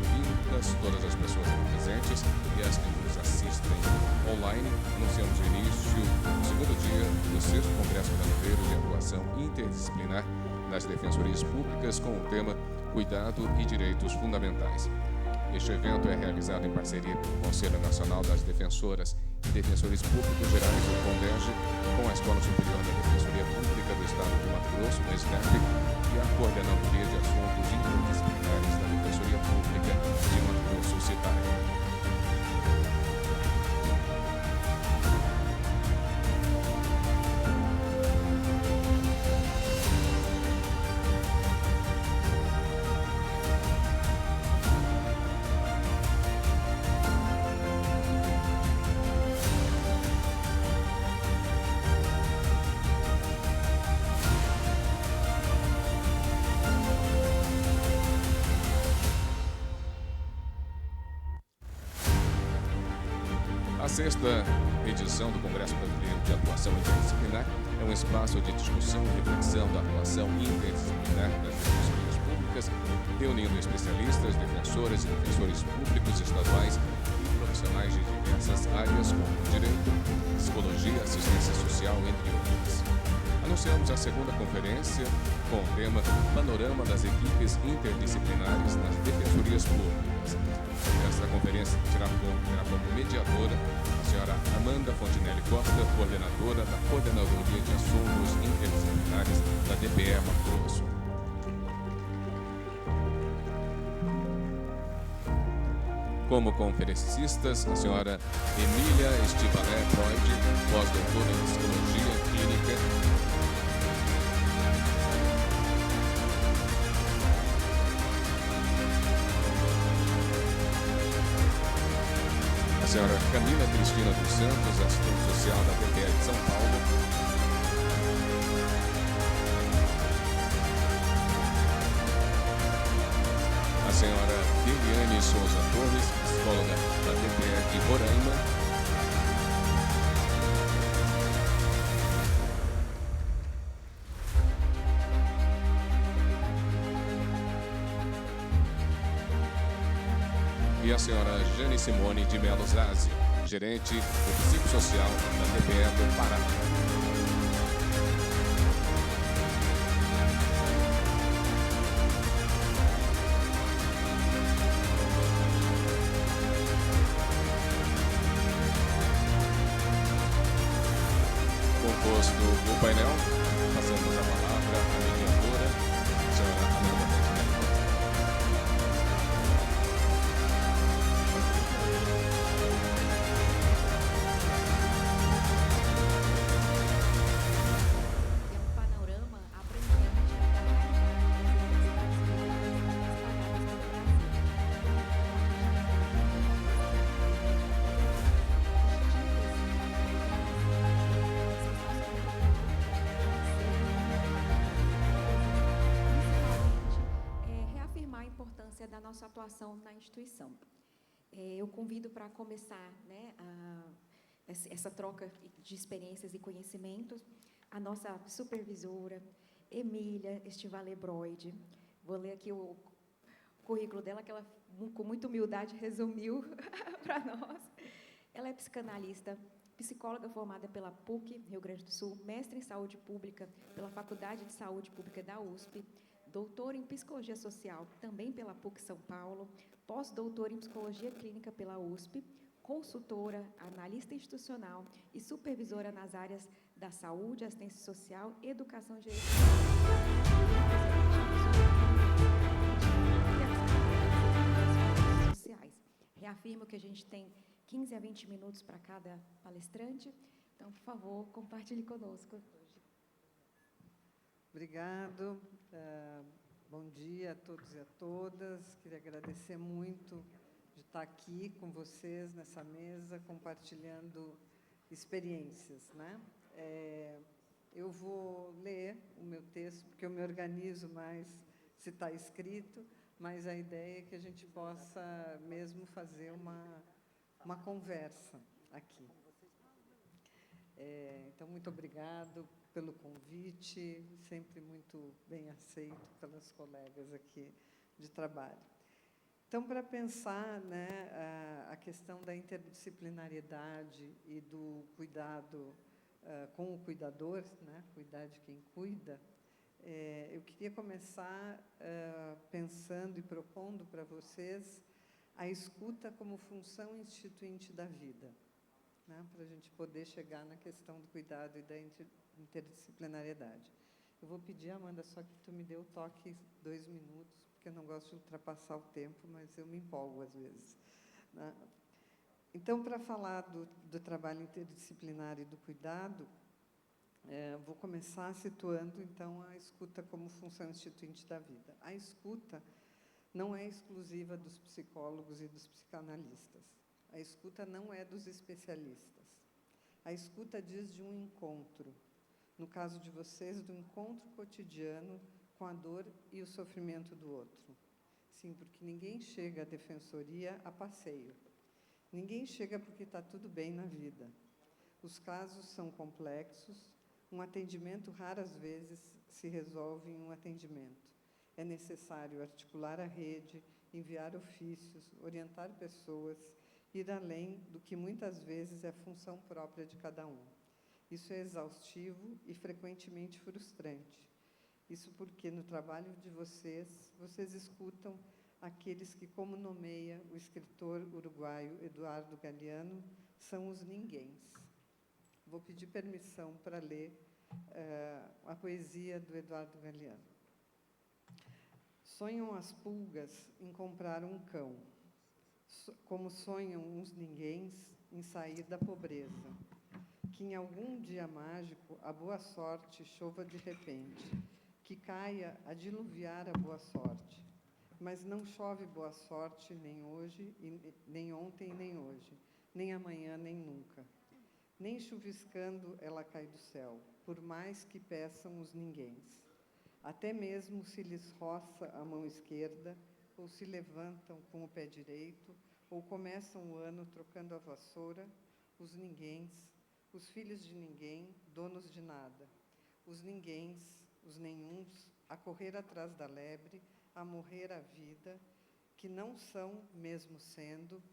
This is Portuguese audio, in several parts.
bem-vindas todas as pessoas aqui presentes e as que nos assistem online. Anunciamos o início do segundo dia do 6º Congresso Brasileiro de Atuação Interdisciplinar nas Defensorias Públicas com o tema Cuidado e Direitos Fundamentais. Este evento é realizado em parceria com o Conselho Nacional das Defensoras e Defensores Públicos Gerais, o CONDEG, com a Escola Superior da Defensoria Pública do Estado de Mato Grosso, o STEP, e a Coordenadoria de Assuntos Interdisciplinares da Defensoria Pública de Mato Grosso, CITAG. A sexta edição do Congresso Brasileiro de Atuação Interdisciplinar é um espaço de discussão e reflexão da atuação interdisciplinar das defensorias públicas, reunindo especialistas, defensoras e defensores públicos estaduais e profissionais de diversas áreas como direito, psicologia, assistência social, entre outras. Anunciamos a segunda conferência com o tema Panorama das Equipes Interdisciplinares nas Defensorias Públicas. Esta conferência terá como mediadora a senhora Amanda Fontinelli Costa, coordenadora da Coordenadoria de Assuntos Interdisciplinares da DPE Mato Grosso. Como conferencistas, a senhora Emília Estivalé Broide, pós-doutora em Psicologia Clínica, a senhora Camila Cristina dos Santos, assistente social da DPE de São Paulo. A senhora Liliane Souza Torres, psicóloga da DPE de Roraima. E a senhora Jane Simone de Melo Zazzi, gerente do psicossocial da DPE do Pará. Composto o painel, passamos a palavra à mediadora, a senhora Amanda Fontinelli Costa. Da nossa atuação na instituição. Eu convido para começar, né, essa troca de experiências e conhecimentos, a nossa supervisora, Emília Estivalé Broide. Vou ler aqui o currículo dela, que ela, com muita humildade, resumiu para nós. Ela é psicanalista, psicóloga formada pela PUC, Rio Grande do Sul, mestre em saúde pública pela Faculdade de Saúde Pública da USP, doutora em Psicologia Social, também pela PUC São Paulo, pós-doutora em Psicologia Clínica pela USP, consultora, analista institucional e supervisora nas áreas da saúde, assistência social, educação e direitos sociais. Reafirmo que a gente tem 15 a 20 minutos para cada palestrante, então, por favor, compartilhe conosco. Obrigado. Bom dia a todos e a todas. Queria agradecer muito de estar aqui com vocês nessa mesa, compartilhando experiências, né? Eu vou ler o meu texto, porque eu me organizo mais se está escrito, mas a ideia é que a gente possa mesmo fazer uma conversa aqui. Então, muito obrigado pelo convite, sempre muito bem aceito pelas colegas aqui de trabalho. Então, para pensar, né, a questão da interdisciplinariedade e do cuidado com o cuidador, né, cuidar de quem cuida, eu queria começar pensando e propondo para vocês a escuta como função instituinte da vida, né, para a gente poder chegar na questão do cuidado e da interdisciplinariedade. Eu vou pedir, Amanda, só que tu me dê o toque 2 minutos, porque eu não gosto de ultrapassar o tempo, mas eu me empolgo às vezes, né? Então, para falar do trabalho interdisciplinar e do cuidado, vou começar situando, então, a escuta como função instituinte da vida. A escuta não é exclusiva dos psicólogos e dos psicanalistas. A escuta não é dos especialistas. A escuta diz de um encontro. No caso de vocês, do encontro cotidiano com a dor e o sofrimento do outro. Sim, porque ninguém chega à defensoria a passeio. Ninguém chega porque está tudo bem na vida. Os casos são complexos, um atendimento raras vezes se resolve em um atendimento. É necessário articular a rede, enviar ofícios, orientar pessoas, ir além do que muitas vezes é função própria de cada um. Isso é exaustivo e frequentemente frustrante. Isso porque, no trabalho de vocês escutam aqueles que, como nomeia o escritor uruguaio Eduardo Galeano, são os ninguéms. Vou pedir permissão para ler a poesia do Eduardo Galeano. Sonham as pulgas em comprar um cão, como sonham os ninguéms em sair da pobreza. Que em algum dia mágico a boa sorte chova de repente, que caia a diluviar a boa sorte. Mas não chove boa sorte nem hoje, nem ontem, nem hoje, nem amanhã, nem nunca. Nem chuviscando ela cai do céu, por mais que peçam os ninguéms. Até mesmo se lhes roça a mão esquerda, ou se levantam com o pé direito, ou começam o ano trocando a vassoura, os ninguéms, os filhos de ninguém, donos de nada. Os ninguéms, os nenhuns, a correr atrás da lebre, a morrer a vida, que não são, mesmo sendo,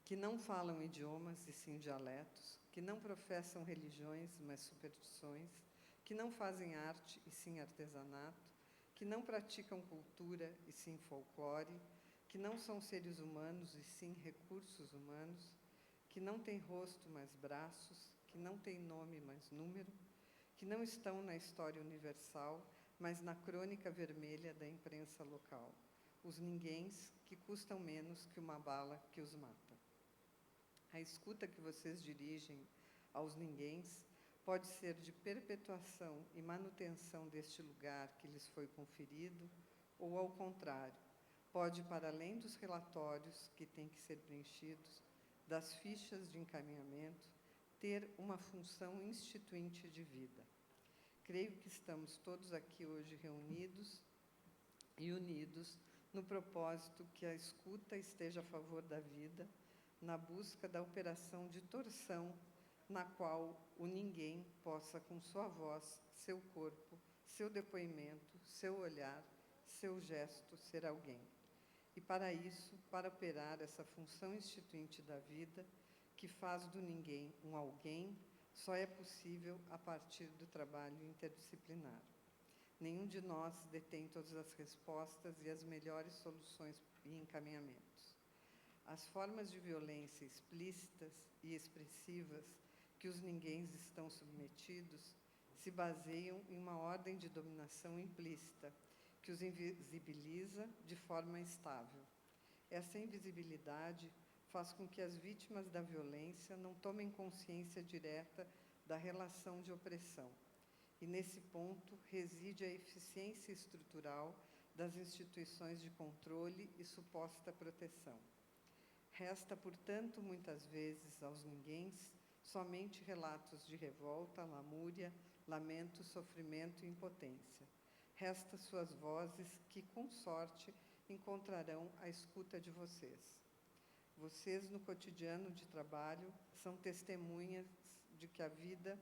que não falam idiomas e sim dialetos, que não professam religiões, mas superstições, que não fazem arte e sim artesanato, que não praticam cultura e sim folclore, que não são seres humanos e sim recursos humanos, que não têm rosto, mas braços, que não têm nome, mas número, que não estão na história universal, mas na crônica vermelha da imprensa local. Os ninguéms que custam menos que uma bala que os mata. A escuta que vocês dirigem aos ninguéms pode ser de perpetuação e manutenção deste lugar que lhes foi conferido, ou, ao contrário, pode, para além dos relatórios que têm que ser preenchidos, das fichas de encaminhamento, ter uma função instituinte de vida. Creio que estamos todos aqui hoje reunidos e unidos no propósito que a escuta esteja a favor da vida, na busca da operação de torção, na qual o ninguém possa, com sua voz, seu corpo, seu depoimento, seu olhar, seu gesto, ser alguém. E para isso, para operar essa função instituinte da vida, que faz do ninguém um alguém, só é possível a partir do trabalho interdisciplinar. Nenhum de nós detém todas as respostas e as melhores soluções e encaminhamentos. As formas de violência explícitas e expressivas que os ninguéms estão submetidos se baseiam em uma ordem de dominação implícita, que os invisibiliza de forma estável. Essa invisibilidade faz com que as vítimas da violência não tomem consciência direta da relação de opressão. E, nesse ponto, reside a eficiência estrutural das instituições de controle e suposta proteção. Resta, portanto, muitas vezes aos ninguéms somente relatos de revolta, lamúria, lamento, sofrimento e impotência. Resta suas vozes que, com sorte, encontrarão a escuta de vocês. Vocês, no cotidiano de trabalho, são testemunhas de que a vida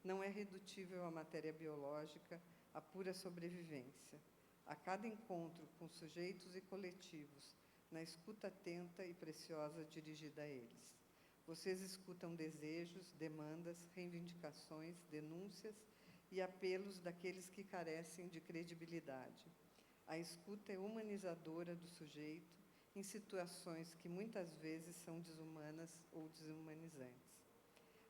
não é redutível à matéria biológica, à pura sobrevivência. a cada encontro com sujeitos e coletivos, na escuta atenta e preciosa dirigida a eles. Vocês escutam desejos, demandas, reivindicações, denúncias e apelos daqueles que carecem de credibilidade. A escuta é humanizadora do sujeito em situações que muitas vezes são desumanas ou desumanizantes.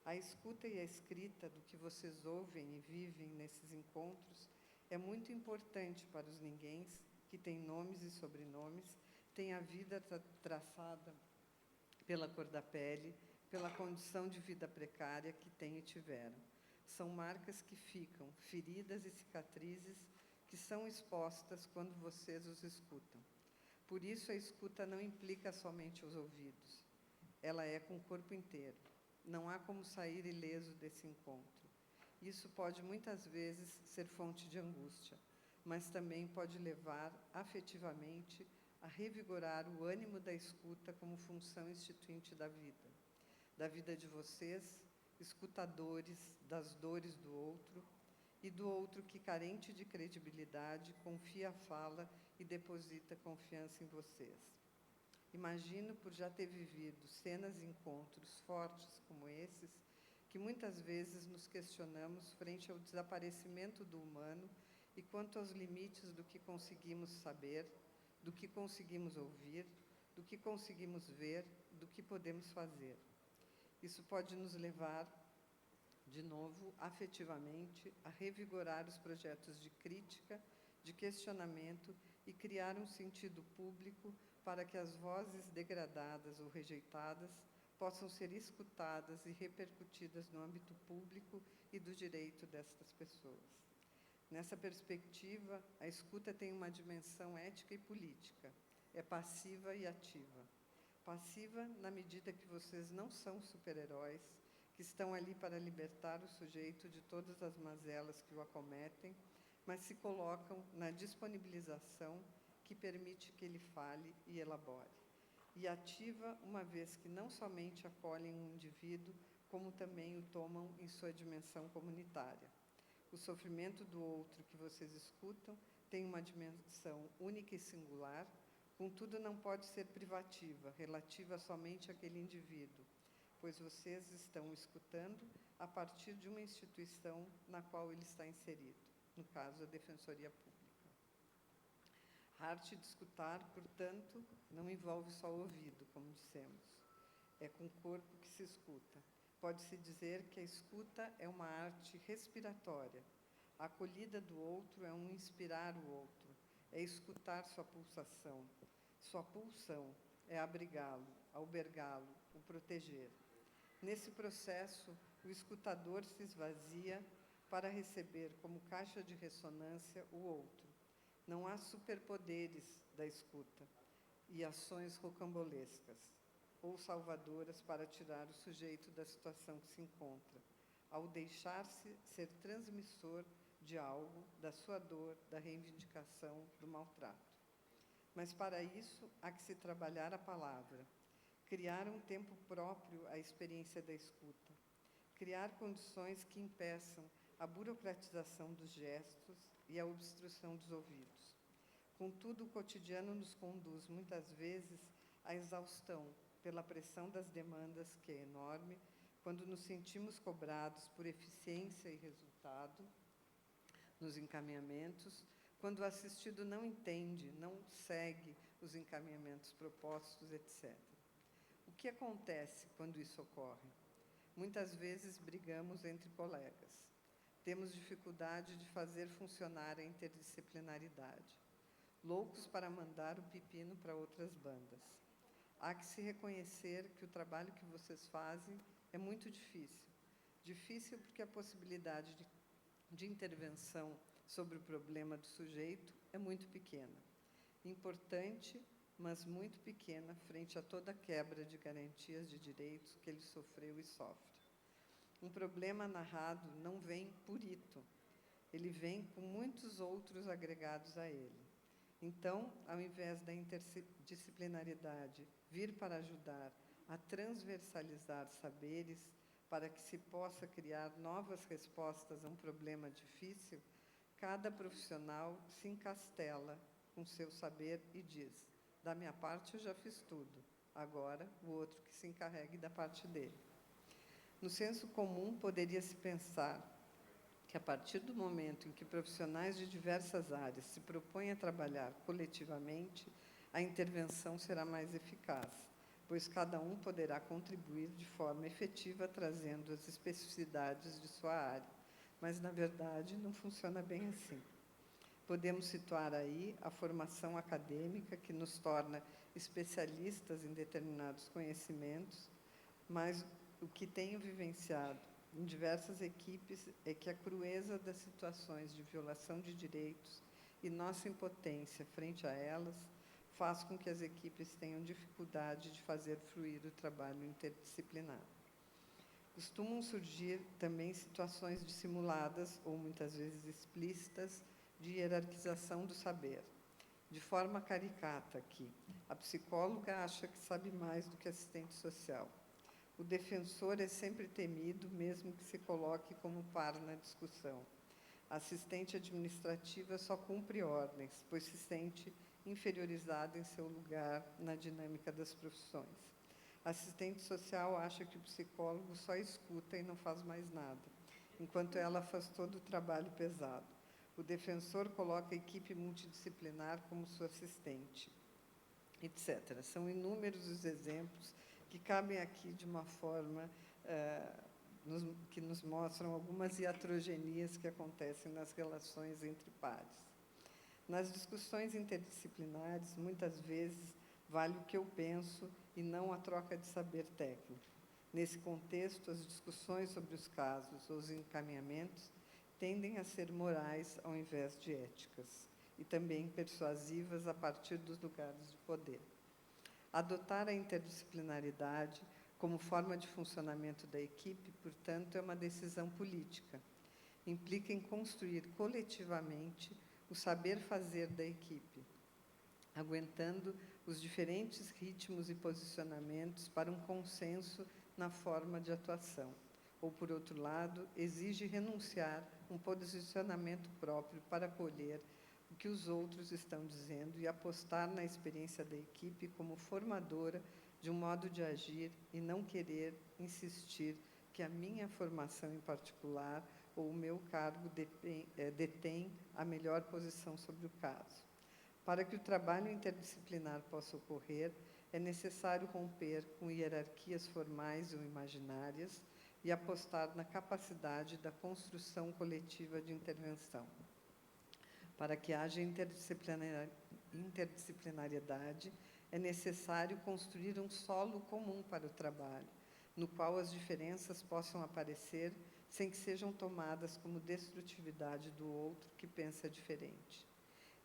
A escuta e a escrita do que vocês ouvem e vivem nesses encontros é muito importante para os ninguéms que têm nomes e sobrenomes, têm a vida traçada pela cor da pele, pela condição de vida precária que têm e tiveram. São marcas que ficam, feridas e cicatrizes que são expostas quando vocês os escutam. Por isso, a escuta não implica somente os ouvidos. Ela é com o corpo inteiro. Não há como sair ileso desse encontro. Isso pode, muitas vezes, ser fonte de angústia, mas também pode levar, afetivamente, a revigorar o ânimo da escuta como função instituinte da vida de vocês, escutadores das dores do outro, e do outro que, carente de credibilidade, confia a fala e deposita confiança em vocês. Imagino, por já ter vivido cenas e encontros fortes como esses, que muitas vezes nos questionamos frente ao desaparecimento do humano e quanto aos limites do que conseguimos saber, do que conseguimos ouvir, do que conseguimos ver, do que podemos fazer. Isso pode nos levar, de novo, afetivamente, a revigorar os projetos de crítica, de questionamento e criar um sentido público para que as vozes degradadas ou rejeitadas possam ser escutadas e repercutidas no âmbito público e do direito destas pessoas. Nessa perspectiva, a escuta tem uma dimensão ética e política, é passiva e ativa. Passiva na medida que vocês não são super-heróis, que estão ali para libertar o sujeito de todas as mazelas que o acometem, mas se colocam na disponibilização que permite que ele fale e elabore. E ativa, uma vez que não somente acolhem um indivíduo, como também o tomam em sua dimensão comunitária. O sofrimento do outro que vocês escutam tem uma dimensão única e singular, contudo não pode ser privativa, relativa somente àquele indivíduo, pois vocês estão escutando a partir de uma instituição na qual ele está inserido, no caso, a Defensoria Pública. A arte de escutar, portanto, não envolve só o ouvido, como dissemos. É com o corpo que se escuta. Pode-se dizer que a escuta é uma arte respiratória. A acolhida do outro é um inspirar o outro, é escutar sua pulsação. Sua pulsão é abrigá-lo, albergá-lo, o proteger. Nesse processo, o escutador se esvazia para receber como caixa de ressonância o outro. Não há superpoderes da escuta e ações rocambolescas ou salvadoras para tirar o sujeito da situação que se encontra, ao deixar-se ser transmissor de algo, da sua dor, da reivindicação, do maltrato. Mas, para isso, há que se trabalhar a palavra, criar um tempo próprio à experiência da escuta, criar condições que impeçam a burocratização dos gestos e a obstrução dos ouvidos. Contudo, o cotidiano nos conduz, muitas vezes, à exaustão pela pressão das demandas, que é enorme, quando nos sentimos cobrados por eficiência e resultado nos encaminhamentos, quando o assistido não entende, não segue os encaminhamentos propostos, etc. O que acontece quando isso ocorre? Muitas vezes brigamos entre colegas. Temos dificuldade de fazer funcionar a interdisciplinaridade. Loucos para mandar o pepino para outras bandas. Há que se reconhecer que o trabalho que vocês fazem é muito difícil. Difícil porque a possibilidade de intervenção sobre o problema do sujeito é muito pequena. Importante, mas muito pequena frente a toda a quebra de garantias de direitos que ele sofreu e sofre. Um problema narrado não vem purito, ele vem com muitos outros agregados a ele. Então, ao invés da interdisciplinaridade vir para ajudar a transversalizar saberes para que se possa criar novas respostas a um problema difícil, cada profissional se encastela com seu saber e diz: da minha parte eu já fiz tudo, agora o outro que se encarregue da parte dele. No senso comum, poderia-se pensar que, a partir do momento em que profissionais de diversas áreas se propõem a trabalhar coletivamente, a intervenção será mais eficaz, pois cada um poderá contribuir de forma efetiva, trazendo as especificidades de sua área. Mas, na verdade, não funciona bem assim. Podemos situar aí a formação acadêmica, que nos torna especialistas em determinados conhecimentos, mas o que tenho vivenciado em diversas equipes é que a crueza das situações de violação de direitos e nossa impotência frente a elas faz com que as equipes tenham dificuldade de fazer fluir o trabalho interdisciplinar. Costumam surgir também situações dissimuladas, ou muitas vezes explícitas, de hierarquização do saber. De forma caricata aqui, a psicóloga acha que sabe mais do que a assistente social. O defensor é sempre temido, mesmo que se coloque como par na discussão. A assistente administrativa só cumpre ordens, pois se sente inferiorizada em seu lugar na dinâmica das profissões. A assistente social acha que o psicólogo só escuta e não faz mais nada, enquanto ela faz todo o trabalho pesado. O defensor coloca a equipe multidisciplinar como sua assistente, etc. São inúmeros os exemplos que cabem aqui de uma forma que nos mostram algumas iatrogenias que acontecem nas relações entre pares. Nas discussões interdisciplinares, muitas vezes, vale o que eu penso e não a troca de saber técnico. Nesse contexto, as discussões sobre os casos ou os encaminhamentos tendem a ser morais ao invés de éticas, e também persuasivas a partir dos lugares de poder. Adotar a interdisciplinaridade como forma de funcionamento da equipe, portanto, é uma decisão política. Implica em construir coletivamente o saber-fazer da equipe, aguentando os diferentes ritmos e posicionamentos para um consenso na forma de atuação. Ou, por outro lado, exige renunciar um posicionamento próprio para acolher o que os outros estão dizendo e apostar na experiência da equipe como formadora de um modo de agir e não querer insistir que a minha formação em particular ou o meu cargo detém a melhor posição sobre o caso. Para que o trabalho interdisciplinar possa ocorrer, é necessário romper com hierarquias formais ou imaginárias e apostar na capacidade da construção coletiva de intervenção. Para que haja interdisciplinariedade, é necessário construir um solo comum para o trabalho, no qual as diferenças possam aparecer sem que sejam tomadas como destrutividade do outro que pensa diferente.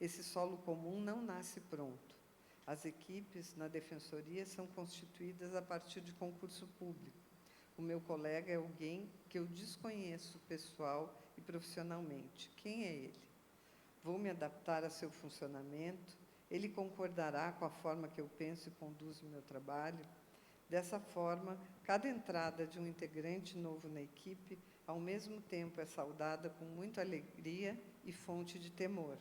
Esse solo comum não nasce pronto. As equipes na defensoria são constituídas a partir de concurso público. O meu colega é alguém que eu desconheço pessoal e profissionalmente. Quem é ele? Vou me adaptar a seu funcionamento? Ele concordará com a forma que eu penso e conduzo o meu trabalho? Dessa forma, cada entrada de um integrante novo na equipe, ao mesmo tempo, é saudada com muita alegria e fonte de temor,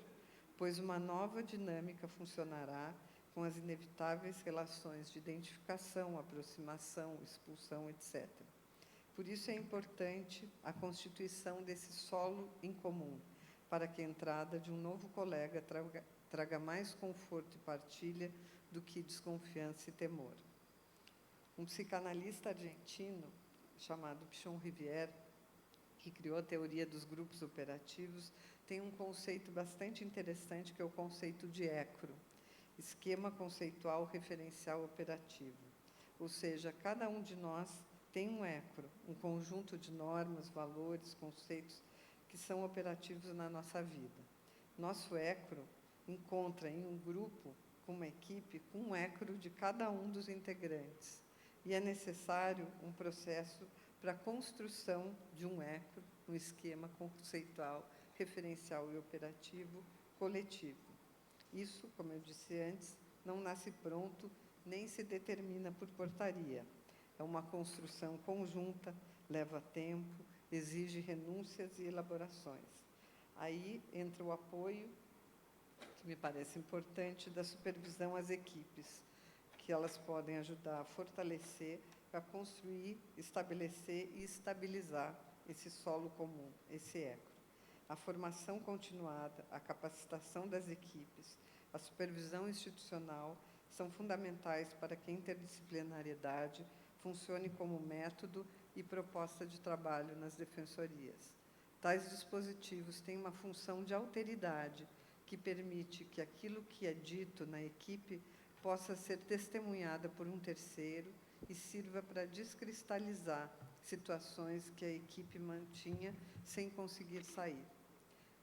pois uma nova dinâmica funcionará com as inevitáveis relações de identificação, aproximação, expulsão, etc. Por isso é importante a constituição desse solo em comum, para que a entrada de um novo colega traga mais conforto e partilha do que desconfiança e temor. Um psicanalista argentino, chamado Pichon Rivière, que criou a teoria dos grupos operativos, tem um conceito bastante interessante, que é o conceito de ECRO, Esquema Conceitual Referencial Operativo. Ou seja, cada um de nós tem um ECRO, um conjunto de normas, valores, conceitos que são operativos na nossa vida. Nosso ECRO encontra em um grupo, com uma equipe, um ECRO de cada um dos integrantes. E é necessário um processo para a construção de um ECRO, um esquema conceitual, referencial e operativo coletivo. Isso, como eu disse antes, não nasce pronto, nem se determina por portaria. É uma construção conjunta, leva tempo, exige renúncias e elaborações. Aí entra o apoio, que me parece importante, da supervisão às equipes, que elas podem ajudar a fortalecer, a construir, estabelecer e estabilizar esse solo comum, esse eco. A formação continuada, a capacitação das equipes, a supervisão institucional são fundamentais para que a interdisciplinariedade funcione como método e proposta de trabalho nas defensorias. Tais dispositivos têm uma função de alteridade, que permite que aquilo que é dito na equipe possa ser testemunhada por um terceiro e sirva para descristalizar situações que a equipe mantinha sem conseguir sair.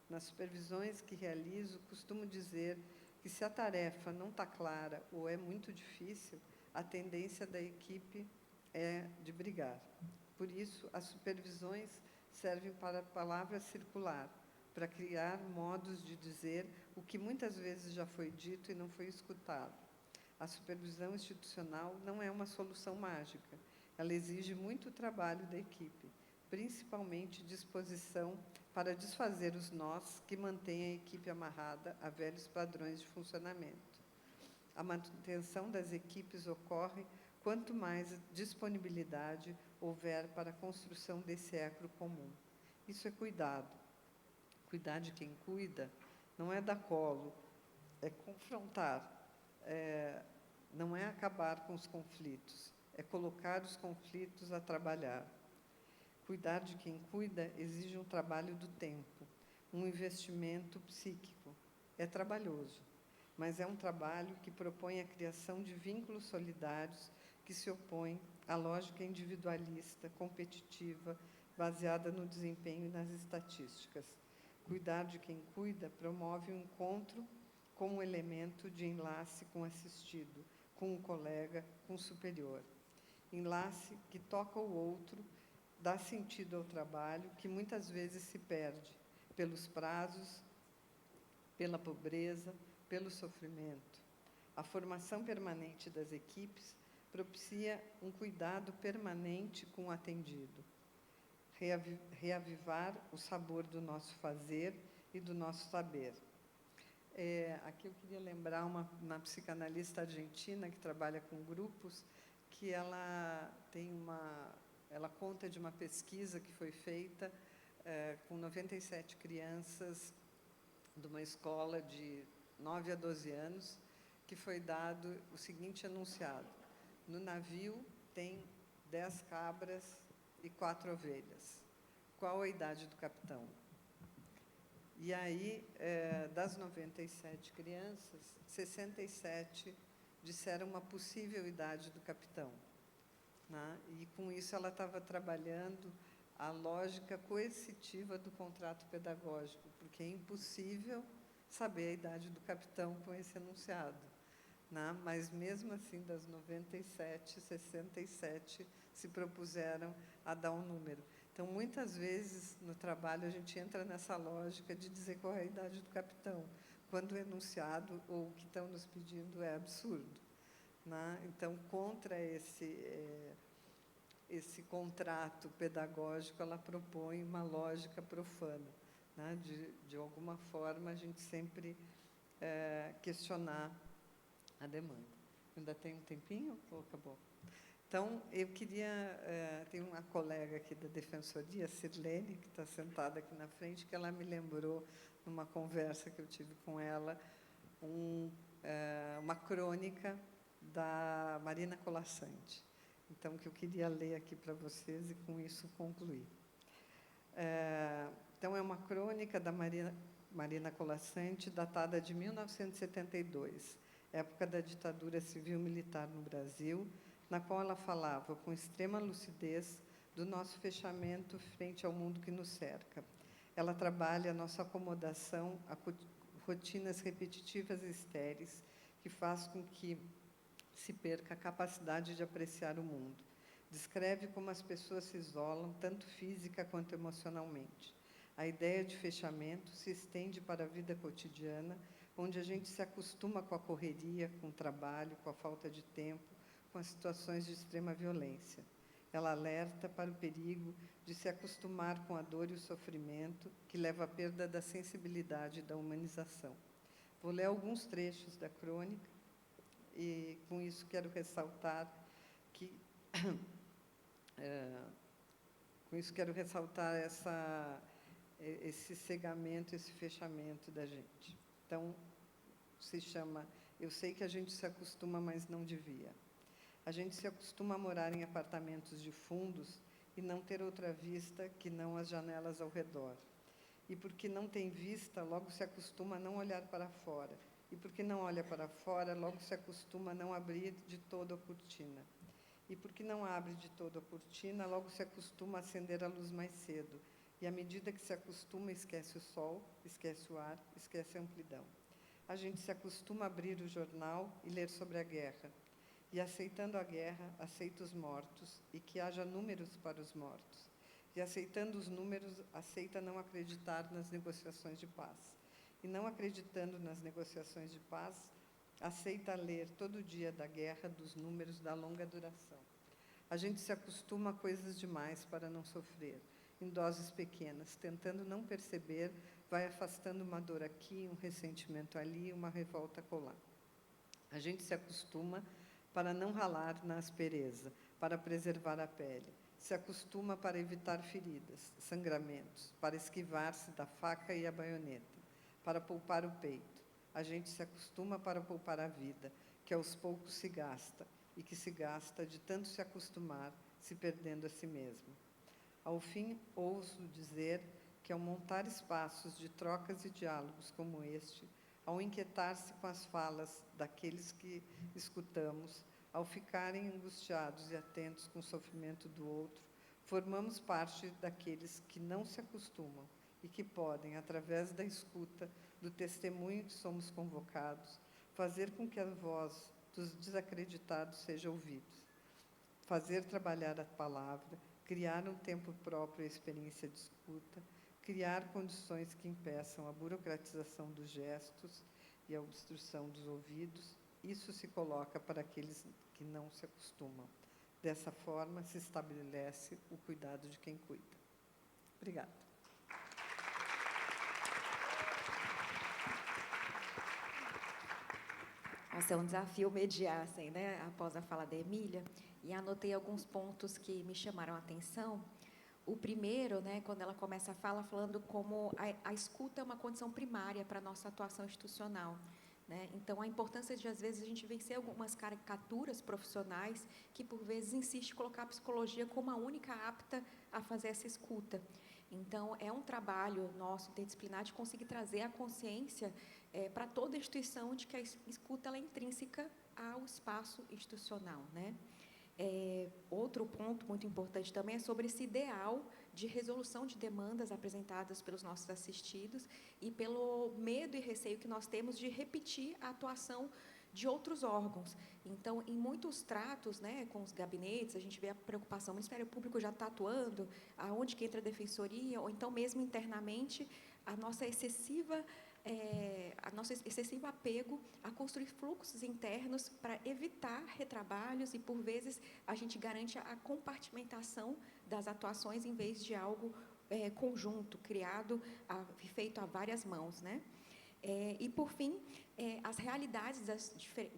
Nas supervisões que realizo, costumo dizer que, se a tarefa não está clara ou é muito difícil, a tendência da equipe é de brigar. Por isso, as supervisões servem para a palavra circular, para criar modos de dizer o que muitas vezes já foi dito e não foi escutado. A supervisão institucional não é uma solução mágica. Ela exige muito trabalho da equipe, principalmente disposição para desfazer os nós que mantêm a equipe amarrada a velhos padrões de funcionamento. A manutenção das equipes ocorre quanto mais disponibilidade houver para a construção desse eco comum. Isso é cuidado. Cuidar de quem cuida não é dar colo, é confrontar, não é acabar com os conflitos, é colocar os conflitos a trabalhar. Cuidar de quem cuida exige um trabalho do tempo, um investimento psíquico. É trabalhoso, mas é um trabalho que propõe a criação de vínculos solidários que se opõem à lógica individualista, competitiva, baseada no desempenho e nas estatísticas. Cuidar de quem cuida promove o encontro como elemento de enlace com o assistido, com o colega, com o superior. Enlace que toca o outro, dá sentido ao trabalho, que muitas vezes se perde pelos prazos, pela pobreza, pelo sofrimento. A formação permanente das equipes propicia um cuidado permanente com o atendido. Reavivar o sabor do nosso fazer e do nosso saber. Aqui eu queria lembrar uma psicanalista argentina que trabalha com grupos, que ela conta de uma pesquisa que foi feita com 97 crianças de uma escola de 9 a 12 anos, que foi dado o seguinte enunciado: no navio tem 10 cabras e 4 ovelhas. Qual a idade do capitão? E aí, das 97 crianças, 67 disseram uma possível idade do capitão. Né? E, com isso, ela estava trabalhando a lógica coercitiva do contrato pedagógico, porque é impossível saber a idade do capitão com esse enunciado. Né? Mas, mesmo assim, das 97, 67 se propuseram a dar um número. Então, muitas vezes, no trabalho, a gente entra nessa lógica de dizer qual é a idade do capitão, quando o enunciado ou o que estão nos pedindo é absurdo. Né? Então, contra esse contrato pedagógico, ela propõe uma lógica profana. Né? De alguma forma, a gente sempre questionar a demanda. Ainda tem um tempinho ou acabou? Então, eu queria... tem uma colega aqui da Defensoria, Sirlene, que está sentada aqui na frente, que ela me lembrou, numa conversa que eu tive com ela, uma crônica da Marina Colasanti. Então, que eu queria ler aqui para vocês e, com isso, concluir. Então, é uma crônica da Marina Colasanti, datada de 1972, época da ditadura civil-militar no Brasil, na qual ela falava com extrema lucidez do nosso fechamento frente ao mundo que nos cerca. Ela trabalha a nossa acomodação a rotinas repetitivas e estéreis, que faz com que se perca a capacidade de apreciar o mundo. Descreve como as pessoas se isolam, tanto física quanto emocionalmente. A ideia de fechamento se estende para a vida cotidiana, onde a gente se acostuma com a correria, com o trabalho, com a falta de tempo, com as situações de extrema violência. Ela alerta para o perigo de se acostumar com a dor e o sofrimento, que leva à perda da sensibilidade e da humanização. Vou ler alguns trechos da crônica, e, com isso, quero ressaltar que... com isso, quero ressaltar esse cegamento, esse fechamento da gente. Então, se chama Eu Sei que a gente se acostuma, mas não devia. A gente se acostuma a morar em apartamentos de fundos e não ter outra vista que não as janelas ao redor. E porque não tem vista, logo se acostuma a não olhar para fora. E porque não olha para fora, logo se acostuma a não abrir de todo a cortina. E porque não abre de todo a cortina, logo se acostuma a acender a luz mais cedo. E, à medida que se acostuma, esquece o sol, esquece o ar, esquece a amplidão. A gente se acostuma a abrir o jornal e ler sobre a guerra. E, aceitando a guerra, aceita os mortos, e que haja números para os mortos. E, aceitando os números, aceita não acreditar nas negociações de paz. E, não acreditando nas negociações de paz, aceita ler todo dia da guerra, dos números, da longa duração. A gente se acostuma a coisas demais para não sofrer, em doses pequenas, tentando não perceber, vai afastando uma dor aqui, um ressentimento ali, uma revolta acolá. A gente se acostuma para não ralar na aspereza, para preservar a pele. Se acostuma para evitar feridas, sangramentos, para esquivar-se da faca e a baioneta, para poupar o peito. A gente se acostuma para poupar a vida, que aos poucos se gasta, e que se gasta de tanto se acostumar, se perdendo a si mesmo. Ao fim, ouso dizer que, ao montar espaços de trocas e diálogos como este, ao inquietar-se com as falas daqueles que escutamos, ao ficarem angustiados e atentos com o sofrimento do outro, formamos parte daqueles que não se acostumam e que podem, através da escuta, do testemunho que somos convocados, fazer com que a voz dos desacreditados seja ouvida, fazer trabalhar a palavra, criar um tempo próprio à experiência de escuta, criar condições que impeçam a burocratização dos gestos e a obstrução dos ouvidos. Isso se coloca para aqueles que não se acostumam. Dessa forma, se estabelece o cuidado de quem cuida. Obrigada. Nossa, é um desafio mediar, assim, né, após a fala da Emília, e anotei alguns pontos que me chamaram a atenção. O primeiro, né, quando ela começa a fala, falando como a escuta é uma condição primária para a nossa atuação institucional. Né? Então, a importância de, às vezes, a gente vencer algumas caricaturas profissionais que, por vezes, insiste em colocar a psicologia como a única apta a fazer essa escuta. Então, é um trabalho nosso, interdisciplinar, de conseguir trazer a consciência para toda a instituição de que a escuta ela é intrínseca ao espaço institucional. Né? Outro ponto muito importante também é sobre esse ideal de resolução de demandas apresentadas pelos nossos assistidos e pelo medo e receio que nós temos de repetir a atuação de outros órgãos. Então, em muitos tratos, né, com os gabinetes, a gente vê a preocupação, o Ministério Público já está atuando, aonde que entra a Defensoria, ou então mesmo internamente, a nosso excessivo apego a construir fluxos internos para evitar retrabalhos e, por vezes, a gente garante a compartimentação das atuações em vez de algo conjunto, criado, feito a várias mãos. Né? E, por fim, as realidades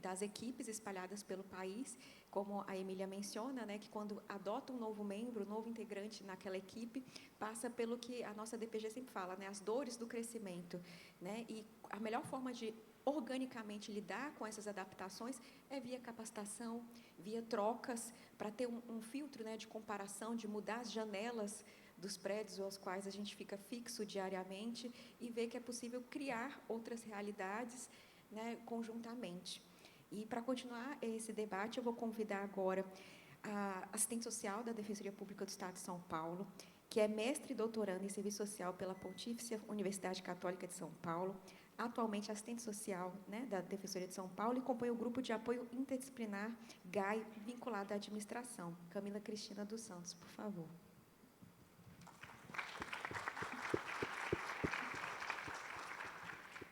das equipes espalhadas pelo país, como a Emília menciona, né, que quando adota um novo membro, um novo integrante naquela equipe, passa pelo que a nossa DPG sempre fala, né, as dores do crescimento. Né, e a melhor forma de organicamente lidar com essas adaptações é via capacitação, via trocas, para ter um filtro, né, de comparação, de mudar as janelas dos prédios aos quais a gente fica fixo diariamente e ver que é possível criar outras realidades, né, conjuntamente. E, para continuar esse debate, eu vou convidar agora a assistente social da Defensoria Pública do Estado de São Paulo, que é mestre e doutoranda em Serviço Social pela Pontifícia Universidade Católica de São Paulo, atualmente assistente social, né, da Defensoria de São Paulo, e compõe o grupo de apoio interdisciplinar GAI, vinculado à administração. Camila Cristina dos Santos, por favor.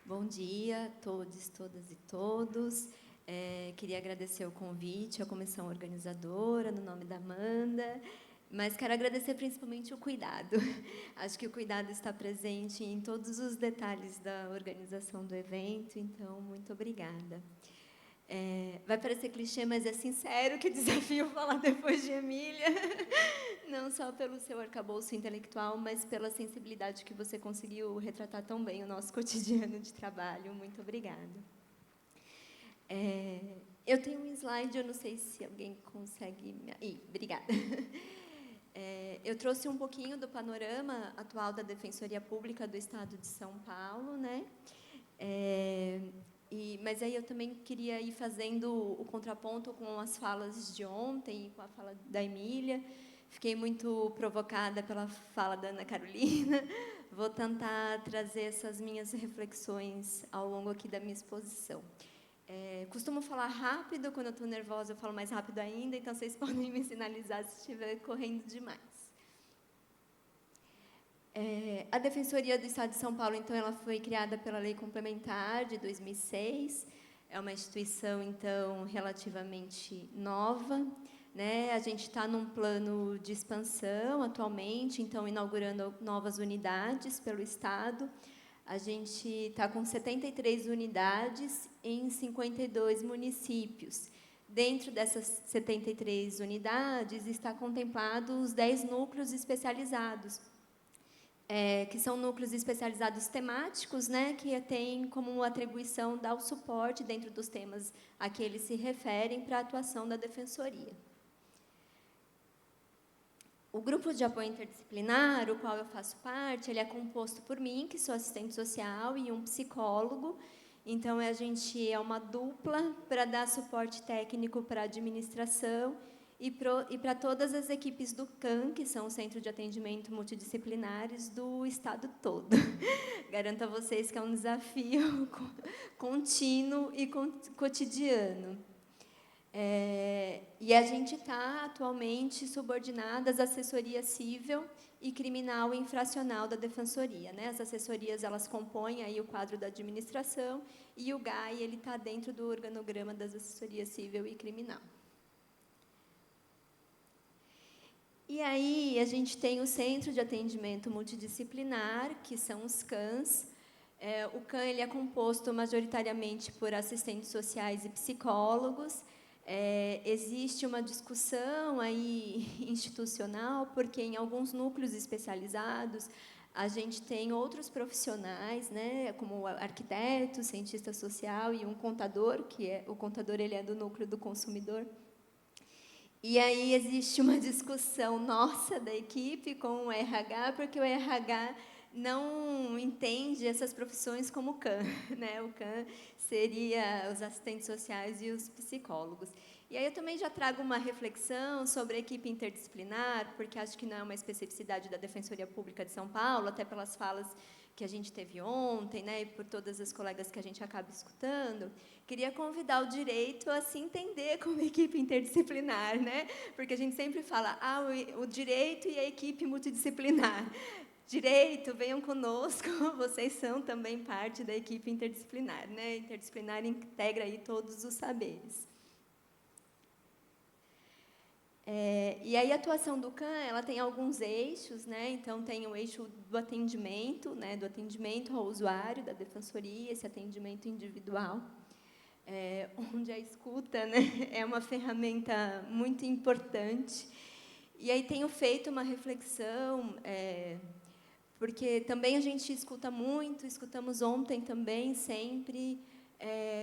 Bom dia a todos, todas e todos. Queria agradecer o convite, a comissão organizadora, no nome da Amanda, mas quero agradecer principalmente o cuidado. Acho que o cuidado está presente em todos os detalhes da organização do evento, então, muito obrigada. Vai parecer clichê, mas é sincero que desafio falar depois de Emília, não só pelo seu arcabouço intelectual, mas pela sensibilidade que você conseguiu retratar tão bem o nosso cotidiano de trabalho. Muito obrigada. Eu tenho um slide, eu não sei se alguém consegue... obrigada. Eu trouxe um pouquinho do panorama atual da Defensoria Pública do Estado de São Paulo, né? Mas aí eu também queria ir fazendo o contraponto com as falas de ontem, com a fala da Emília. Fiquei muito provocada pela fala da Ana Carolina. Vou tentar trazer essas minhas reflexões ao longo aqui da minha exposição. Costumo falar rápido, quando eu estou nervosa eu falo mais rápido ainda, então vocês podem me sinalizar se estiver correndo demais. A Defensoria do Estado de São Paulo, então, ela foi criada pela Lei Complementar de 2006, é uma instituição, então, relativamente nova, né? A gente está num plano de expansão atualmente, então, inaugurando novas unidades pelo Estado. A gente está com 73 unidades em 52 municípios. Dentro dessas 73 unidades, está contemplado os 10 núcleos especializados, que são núcleos especializados temáticos, né, que têm como atribuição dar o suporte dentro dos temas a que eles se referem para a atuação da Defensoria. O grupo de apoio interdisciplinar, o qual eu faço parte, ele é composto por mim, que sou assistente social, e um psicólogo. Então, a gente é uma dupla para dar suporte técnico para a administração e para todas as equipes do CAM, que são o Centro de Atendimento Multidisciplinares do Estado todo. Garanto a vocês que é um desafio contínuo e cotidiano. E a gente está, atualmente, subordinada às assessorias civil e criminal e infracional da Defensoria, né? As assessorias, elas compõem aí o quadro da administração, e o GAI, ele está dentro do organograma das assessorias civil e criminal. E aí, a gente tem o Centro de Atendimento Multidisciplinar, que são os CANs. O CAN, ele é composto majoritariamente por assistentes sociais e psicólogos. Existe uma discussão aí institucional, porque em alguns núcleos especializados a gente tem outros profissionais, né, como arquiteto, cientista social e um contador, o contador, ele é do núcleo do consumidor. E aí existe uma discussão nossa da equipe com o RH, porque o RH não entende essas profissões como o CAN, né? O CAN seria os assistentes sociais e os psicólogos. E aí eu também já trago uma reflexão sobre a equipe interdisciplinar, porque acho que não é uma especificidade da Defensoria Pública de São Paulo, até pelas falas que a gente teve ontem, né, e por todas as colegas que a gente acaba escutando. Queria convidar o direito a se entender como equipe interdisciplinar, né? Porque a gente sempre fala, o direito e a equipe multidisciplinar. Direito, venham conosco, vocês são também parte da equipe interdisciplinar, né? Interdisciplinar integra aí todos os saberes. E aí a atuação do CAN, ela tem alguns eixos, né? Então tem o eixo do atendimento, né? Do atendimento ao usuário da Defensoria, esse atendimento individual, onde a escuta, né, é uma ferramenta muito importante. E aí tenho feito uma reflexão, porque também a gente escuta muito, escutamos ontem também, sempre,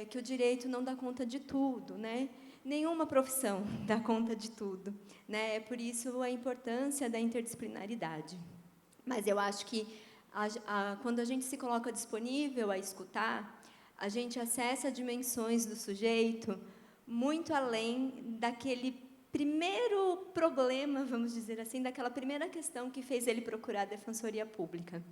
que o direito não dá conta de tudo, né? Nenhuma profissão dá conta de tudo, né? Por isso a importância da interdisciplinaridade. Mas eu acho que quando a gente se coloca disponível a escutar, a gente acessa dimensões do sujeito muito além daquele primeiro problema, vamos dizer assim, daquela primeira questão que fez ele procurar a Defensoria Pública.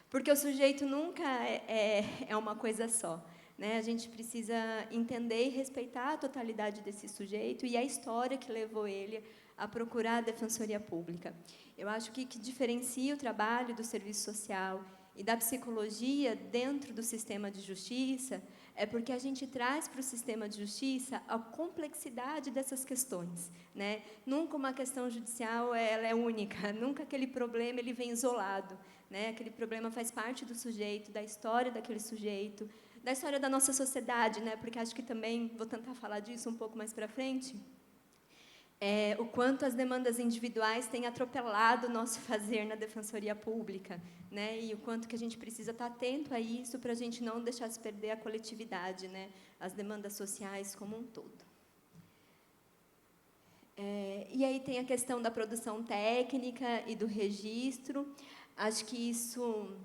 Porque o sujeito nunca é uma coisa só. Né? A gente precisa entender e respeitar a totalidade desse sujeito e a história que levou ele a procurar a Defensoria Pública. Eu acho que diferencia o trabalho do serviço social e da psicologia dentro do sistema de justiça é porque a gente traz para o sistema de justiça a complexidade dessas questões, né? Nunca uma questão judicial ela é única, nunca aquele problema ele vem isolado, né? Aquele problema faz parte do sujeito, da história daquele sujeito, da história da nossa sociedade, né? Porque acho que também vou tentar falar disso um pouco mais para frente. O quanto as demandas individuais têm atropelado o nosso fazer na defensoria pública, né? E o quanto que a gente precisa estar atento a isso para a gente não deixar se perder a coletividade, né? As demandas sociais como um todo. E aí tem a questão da produção técnica e do registro. Acho que isso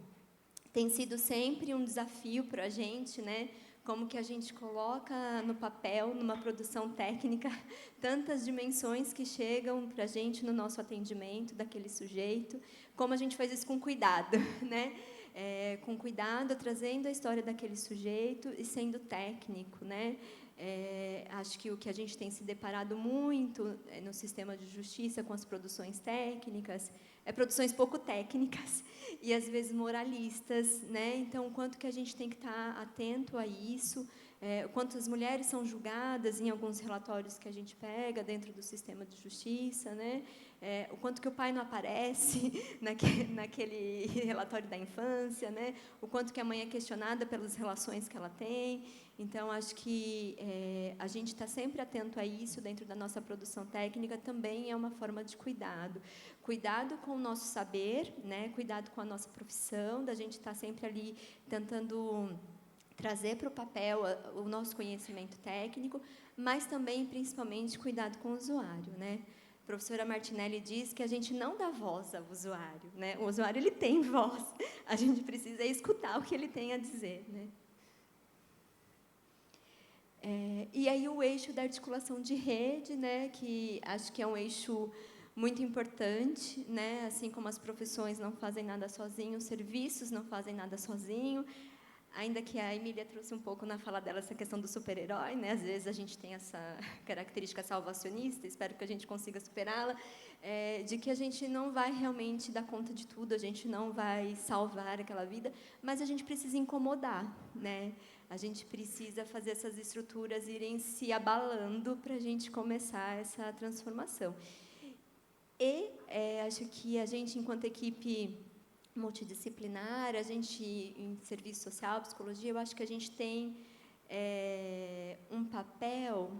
tem sido sempre um desafio para a gente, né? Como que a gente coloca no papel, numa produção técnica, tantas dimensões que chegam para a gente no nosso atendimento daquele sujeito, como a gente faz isso com cuidado, né? Com cuidado, trazendo a história daquele sujeito e sendo técnico, né? Acho que o que a gente tem se deparado muito no sistema de justiça com as produções técnicas produções pouco técnicas e às vezes moralistas, né? Então, o quanto que a gente tem que estar atento a isso, o quanto as mulheres são julgadas em alguns relatórios que a gente pega dentro do sistema de justiça, né? O quanto que o pai não aparece naquele relatório da infância, né? O quanto que a mãe é questionada pelas relações que ela tem. Então, acho que a gente está sempre atento a isso dentro da nossa produção técnica, também é uma forma de cuidado. Cuidado com o nosso saber, né? Cuidado com a nossa profissão, da gente estar sempre ali tentando trazer para o papel o nosso conhecimento técnico, mas também, principalmente, cuidado com o usuário, né? A professora Martinelli diz que a gente não dá voz ao usuário, né? O usuário ele tem voz, a gente precisa escutar o que ele tem a dizer, né? E aí o eixo da articulação de rede, né? Que acho que é um eixo muito importante, né? Assim como as profissões não fazem nada sozinho, os serviços não fazem nada sozinho. Ainda que a Emília trouxe um pouco na fala dela essa questão do super-herói, né? Às vezes a gente tem essa característica salvacionista, espero que a gente consiga superá-la, de que a gente não vai realmente dar conta de tudo, a gente não vai salvar aquela vida, mas a gente precisa incomodar, né? A gente precisa fazer essas estruturas irem se abalando para a gente começar essa transformação. E acho que a gente, enquanto equipe multidisciplinar, a gente, em serviço social, psicologia, eu acho que a gente tem um papel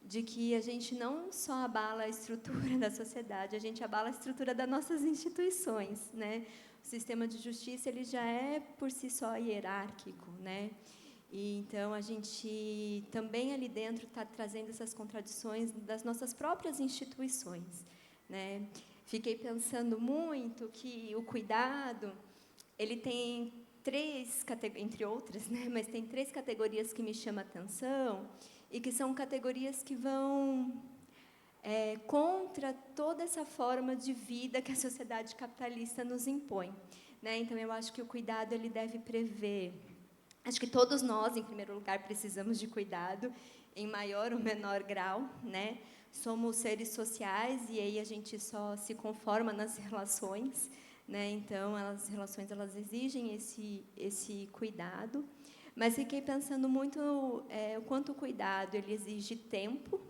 de que a gente não só abala a estrutura da sociedade, a gente abala a estrutura das nossas instituições, né? O sistema de justiça ele já é por si só hierárquico, né? E então a gente também ali dentro está trazendo essas contradições das nossas próprias instituições, né? Fiquei pensando muito que o cuidado, ele tem três categorias, entre outras, né? Mas tem três categorias que me chamam a atenção e que são categorias que vão contra toda essa forma de vida que a sociedade capitalista nos impõe, né? Então, eu acho que o cuidado ele deve prever. Acho que todos nós, em primeiro lugar, precisamos de cuidado, em maior ou menor grau, né? Somos seres sociais e aí a gente só se conforma nas relações, né? Então, as relações elas exigem esse cuidado. Mas fiquei pensando muito o quanto o cuidado ele exige tempo,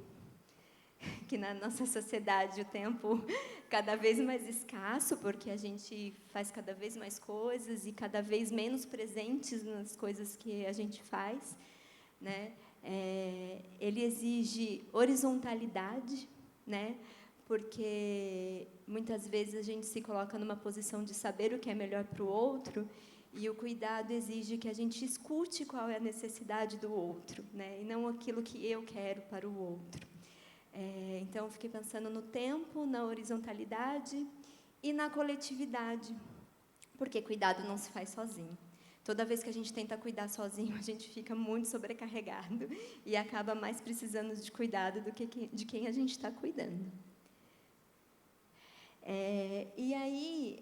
que na nossa sociedade o tempo cada vez mais escasso, porque a gente faz cada vez mais coisas e cada vez menos presentes nas coisas que a gente faz, né? Ele exige horizontalidade, né? Porque muitas vezes a gente se coloca numa posição de saber o que é melhor para o outro e o cuidado exige que a gente escute qual é a necessidade do outro, né? E não aquilo que eu quero para o outro. Então, fiquei pensando no tempo, na horizontalidade e na coletividade, porque cuidado não se faz sozinho. Toda vez que a gente tenta cuidar sozinho, a gente fica muito sobrecarregado e acaba mais precisando de cuidado do que de quem a gente está cuidando. E aí,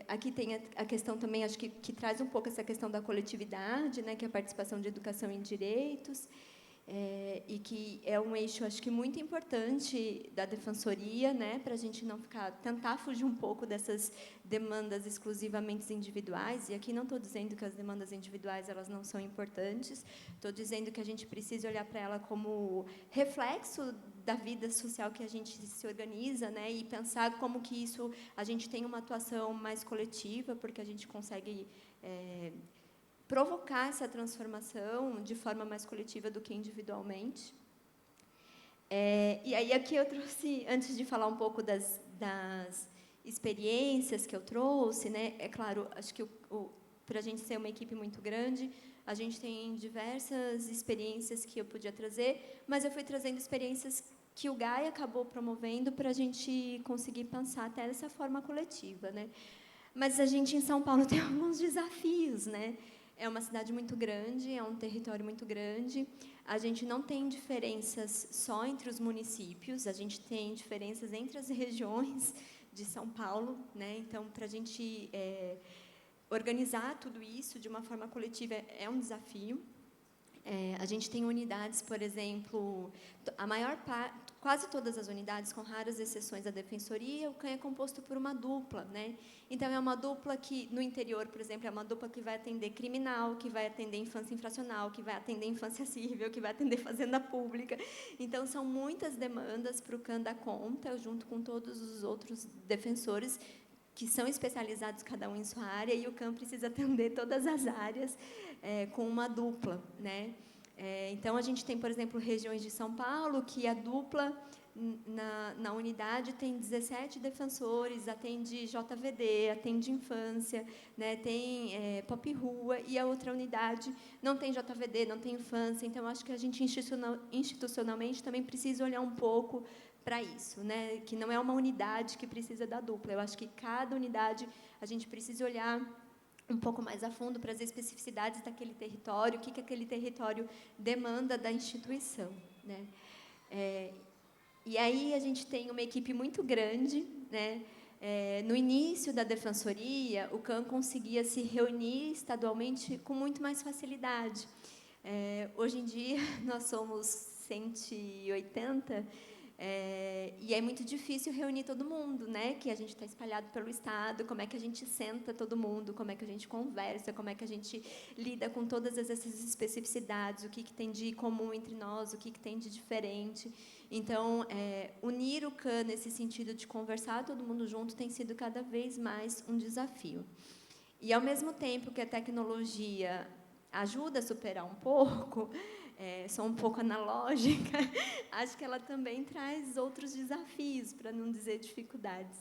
aqui tem a questão também, acho que traz um pouco essa questão da coletividade, né, que é a participação de educação em direitos. e que é um eixo, acho que, muito importante da defensoria, né, para a gente não tentar fugir um pouco dessas demandas exclusivamente individuais. E aqui não estou dizendo que as demandas individuais elas não são importantes, estou dizendo que a gente precisa olhar para ela como reflexo da vida social que a gente se organiza, né, e pensar como que isso a gente tem uma atuação mais coletiva, porque a gente consegue provocar essa transformação de forma mais coletiva do que individualmente. E aí aqui eu trouxe, antes de falar um pouco das experiências que eu trouxe, né, é claro, acho que para a gente ser uma equipe muito grande, a gente tem diversas experiências que eu podia trazer, mas eu fui trazendo experiências que o GAI acabou promovendo para a gente conseguir pensar até dessa forma coletiva, né? Mas a gente em São Paulo tem alguns desafios, né? É uma cidade muito grande, é um território muito grande. A gente não tem diferenças só entre os municípios, a gente tem diferenças entre as regiões de São Paulo, né? Então, para a gente organizar tudo isso de uma forma coletiva é um desafio. A gente tem unidades, por exemplo, quase todas as unidades, com raras exceções da defensoria, o CAN é composto por uma dupla, né? Então, é uma dupla que, no interior, por exemplo, é uma dupla que vai atender criminal, que vai atender infância infracional, que vai atender infância civil, que vai atender fazenda pública. Então, são muitas demandas para o CAN dar conta, junto com todos os outros defensores, que são especializados, cada um em sua área, e o CAN precisa atender todas as áreas com uma dupla, né? Então, a gente tem, por exemplo, regiões de São Paulo, que a dupla, na unidade, tem 17 defensores, atende JVD, atende infância, né, tem pop rua, e a outra unidade não tem JVD, não tem infância. Então, acho que a gente, institucionalmente, também precisa olhar um pouco para isso, né, que não é uma unidade que precisa da dupla. Eu acho que cada unidade a gente precisa olhar um pouco mais a fundo para as especificidades daquele território, o que aquele território demanda da instituição, né? E aí a gente tem uma equipe muito grande, né? No início da defensoria, o CAN conseguia se reunir estadualmente com muito mais facilidade. Hoje em dia, nós somos 180, e é muito difícil reunir todo mundo, né? Que a gente está espalhado pelo Estado, como é que a gente senta todo mundo, como é que a gente conversa, como é que a gente lida com todas essas especificidades, o que tem de comum entre nós, o que tem de diferente. Então, unir o CAN nesse sentido de conversar todo mundo junto tem sido cada vez mais um desafio. E, ao mesmo tempo que a tecnologia ajuda a superar um pouco, sou um pouco analógica, acho que ela também traz outros desafios, para não dizer dificuldades.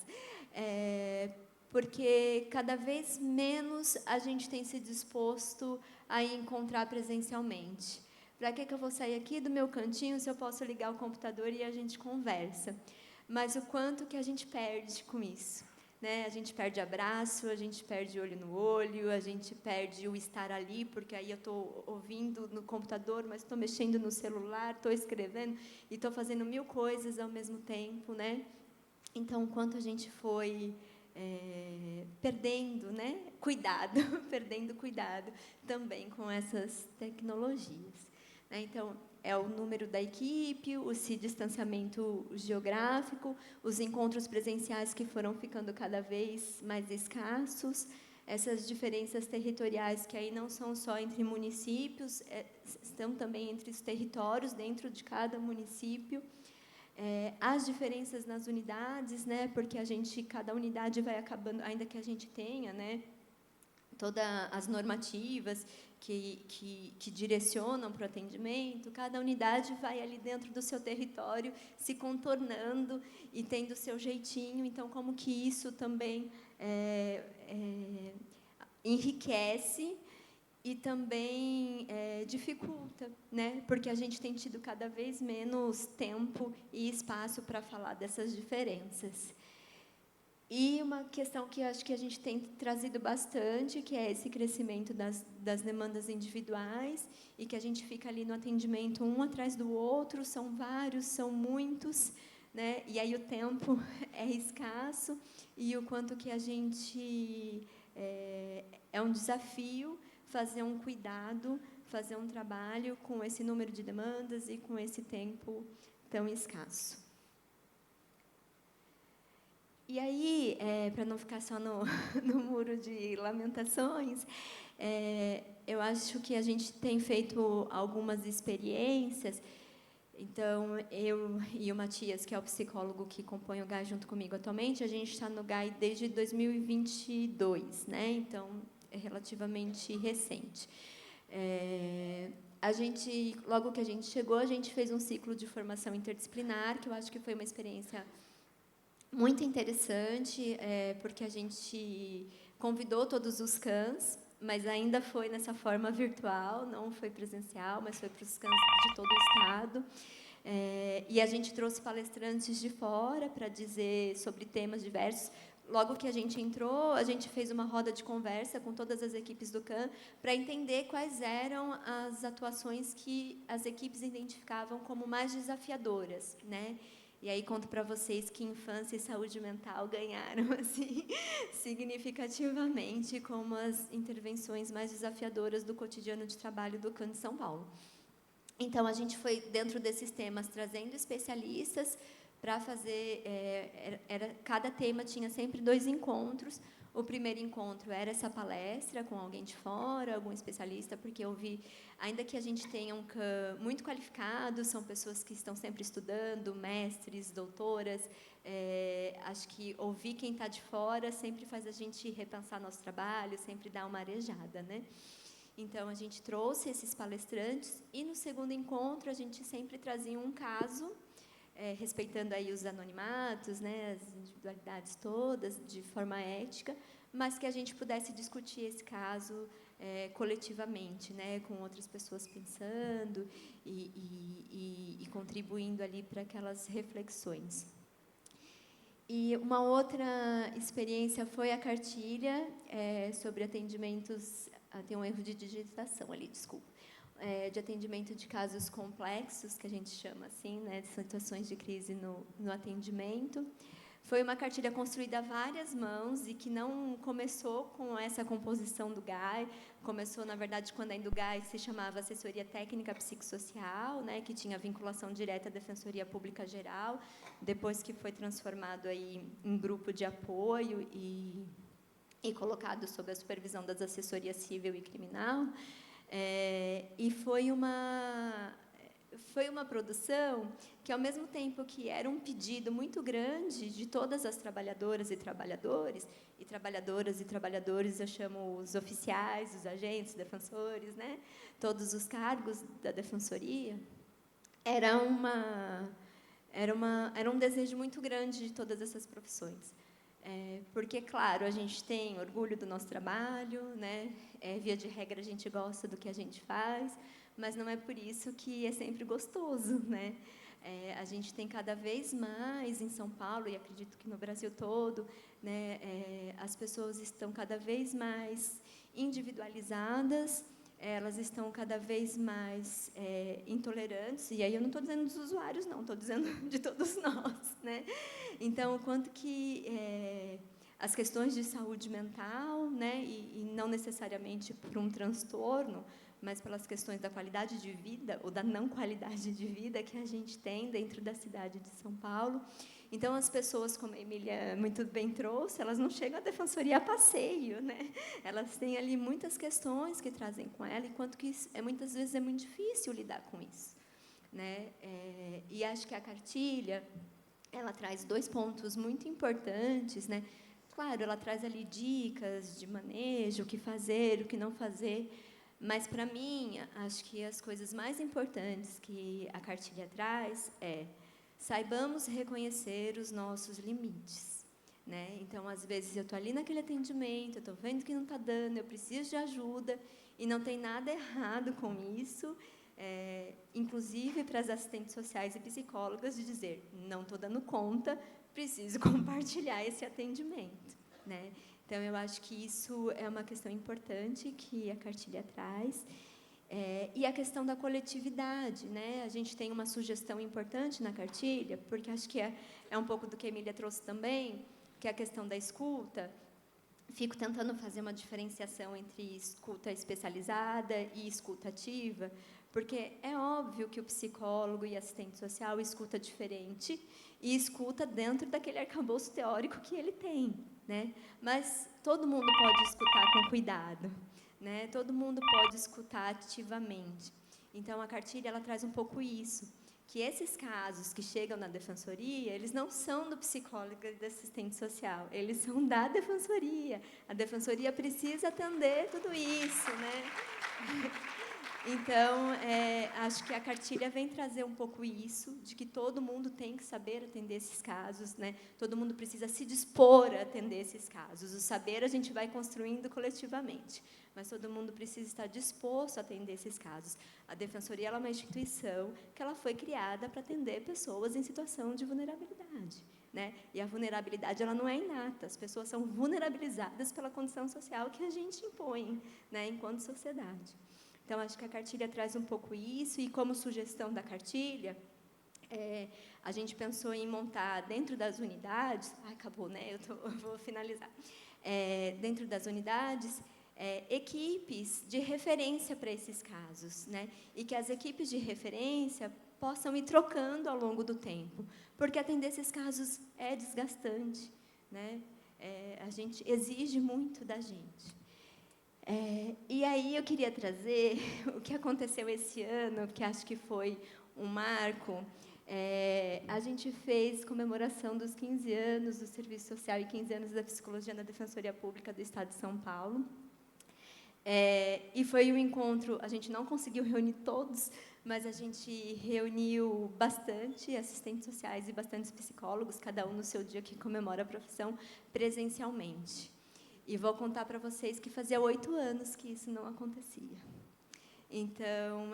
Porque cada vez menos a gente tem se disposto a encontrar presencialmente. Para que eu vou sair aqui do meu cantinho se eu posso ligar o computador e a gente conversa? Mas o quanto que a gente perde com isso? Né? A gente perde abraço, a gente perde olho no olho, a gente perde o estar ali, porque aí eu estou ouvindo no computador, mas estou mexendo no celular, estou escrevendo e estou fazendo 1000 coisas ao mesmo tempo, né? Então, o quanto a gente foi perdendo, né? Perdendo cuidado também com essas tecnologias. Né? Então, é o número da equipe, esse distanciamento geográfico, os encontros presenciais que foram ficando cada vez mais escassos, essas diferenças territoriais que aí não são só entre municípios, estão também entre os territórios dentro de cada município, as diferenças nas unidades, né, porque cada unidade vai acabando, ainda que a gente tenha, né, todas as normativas que direcionam para o atendimento, cada unidade vai ali dentro do seu território se contornando e tendo o seu jeitinho. Então, como que isso também enriquece e também dificulta, né? Porque a gente tem tido cada vez menos tempo e espaço para falar dessas diferenças. E uma questão que acho que a gente tem trazido bastante, que é esse crescimento das demandas individuais, e que a gente fica ali no atendimento um atrás do outro, são vários, são muitos, né? E aí o tempo é escasso, e o quanto que a gente... é um desafio fazer um cuidado fazer um trabalho com esse número de demandas e com esse tempo tão escasso. E aí, para não ficar só no muro de lamentações, eu acho que a gente tem feito algumas experiências. Então, eu e o Matias, que é o psicólogo que compõe o GAI junto comigo atualmente, a gente está no GAI desde 2022, né? Então, é relativamente recente. Logo que a gente chegou, a gente fez um ciclo de formação interdisciplinar, que eu acho que foi uma experiência muito interessante, porque a gente convidou todos os CANs, mas ainda foi nessa forma virtual, não foi presencial, mas foi para os CANs de todo o estado. E a gente trouxe palestrantes de fora para dizer sobre temas diversos. Logo que a gente entrou, a gente fez uma roda de conversa com todas as equipes do CAN para entender quais eram as atuações que as equipes identificavam como mais desafiadoras, né? E aí conto para vocês que infância e saúde mental ganharam assim significativamente como as intervenções mais desafiadoras do cotidiano de trabalho do CAN de São Paulo. Então, a gente foi, dentro desses temas, trazendo especialistas para fazer... cada tema tinha sempre 2 encontros. O primeiro encontro era essa palestra com alguém de fora, algum especialista, porque eu vi, ainda que a gente tenha um CAN muito qualificado, são pessoas que estão sempre estudando, mestres, doutoras, acho que ouvir quem está de fora sempre faz a gente repensar nosso trabalho, sempre dá uma arejada, né? Então, a gente trouxe esses palestrantes e, no segundo encontro, a gente sempre trazia um caso, respeitando aí os anonimatos, né, as individualidades todas, de forma ética, mas que a gente pudesse discutir esse caso coletivamente, né, com outras pessoas pensando e contribuindo ali para aquelas reflexões. E uma outra experiência foi a cartilha sobre atendimentos... tem um erro de digitação ali, desculpa. De atendimento de casos complexos, que a gente chama assim, né, de situações de crise no atendimento. Foi uma cartilha construída a várias mãos e que não começou com essa composição do GAI, começou, na verdade, quando ainda o GAI se chamava Assessoria Técnica Psicossocial, né, que tinha vinculação direta à Defensoria Pública Geral, depois que foi transformado aí em grupo de apoio e colocado sob a supervisão das assessorias civil e criminal, e foi uma produção que, ao mesmo tempo que era um pedido muito grande de todas as trabalhadoras e trabalhadores, eu chamo os oficiais, os agentes, defensores, né, todos os cargos da defensoria, era um desejo muito grande de todas essas profissões. Porque, claro, a gente tem orgulho do nosso trabalho, né? Via de regra, a gente gosta do que a gente faz, mas não é por isso que é sempre gostoso, né? A gente tem cada vez mais em São Paulo, e acredito que no Brasil todo, né, as pessoas estão cada vez mais individualizadas, elas estão cada vez mais intolerantes, e aí eu não estou dizendo dos usuários, não, estou dizendo de todos nós, né? Então, o quanto que as questões de saúde mental, né, e não necessariamente por um transtorno, mas pelas questões da qualidade de vida, ou da não qualidade de vida que a gente tem dentro da cidade de São Paulo. Então, as pessoas, como a Emília muito bem trouxe, elas não chegam à defensoria a passeio, né? Elas têm ali muitas questões que trazem com ela, e quanto que muitas vezes é muito difícil lidar com isso, né? E acho que a cartilha, ela traz 2 pontos muito importantes, né? Claro, ela traz ali dicas de manejo, o que fazer, o que não fazer, mas, para mim, acho que as coisas mais importantes que a cartilha traz saibamos reconhecer os nossos limites, né? Então, às vezes, eu estou ali naquele atendimento, eu estou vendo que não está dando, eu preciso de ajuda, e não tem nada errado com isso, inclusive para as assistentes sociais e psicólogas, de dizer, não estou dando conta, preciso compartilhar esse atendimento, né? Então, eu acho que isso é uma questão importante que a cartilha traz. E a questão da coletividade, né? A gente tem uma sugestão importante na cartilha, porque acho que é um pouco do que a Emília trouxe também, que é a questão da escuta. fico tentando fazer uma diferenciação entre escuta especializada e escuta ativa, porque é óbvio que o psicólogo e assistente social escuta diferente e escuta dentro daquele arcabouço teórico que ele tem, né? Mas todo mundo pode escutar com cuidado, né? Todo mundo pode escutar ativamente. Então, a cartilha ela traz um pouco isso, que esses casos que chegam na defensoria, eles não são do psicólogo e do assistente social, eles são da defensoria. A defensoria precisa atender tudo isso, né? Então, acho que a cartilha vem trazer um pouco isso, de que todo mundo tem que saber atender esses casos, né? Todo mundo precisa se dispor a atender esses casos. O saber a gente vai construindo coletivamente, mas todo mundo precisa estar disposto a atender esses casos. A Defensoria ela é uma instituição que ela foi criada para atender pessoas em situação de vulnerabilidade, né? E a vulnerabilidade ela não é inata, as pessoas são vulnerabilizadas pela condição social que a gente impõe, né, enquanto sociedade. Então, acho que a cartilha traz um pouco isso, e como sugestão da cartilha, a gente pensou em montar dentro das unidades, acabou, né? Eu vou finalizar. Dentro das unidades, equipes de referência para esses casos, né? E que as equipes de referência possam ir trocando ao longo do tempo, porque atender esses casos é desgastante, né? A gente exige muito da gente. E aí eu queria trazer o que aconteceu esse ano, que acho que foi um marco. A gente fez comemoração dos 15 anos do Serviço Social e 15 anos da Psicologia na Defensoria Pública do Estado de São Paulo. E foi um encontro, a gente não conseguiu reunir todos, mas a gente reuniu bastante assistentes sociais e bastantes psicólogos, cada um no seu dia que comemora a profissão, presencialmente. E vou contar para vocês que fazia 8 anos que isso não acontecia. Então,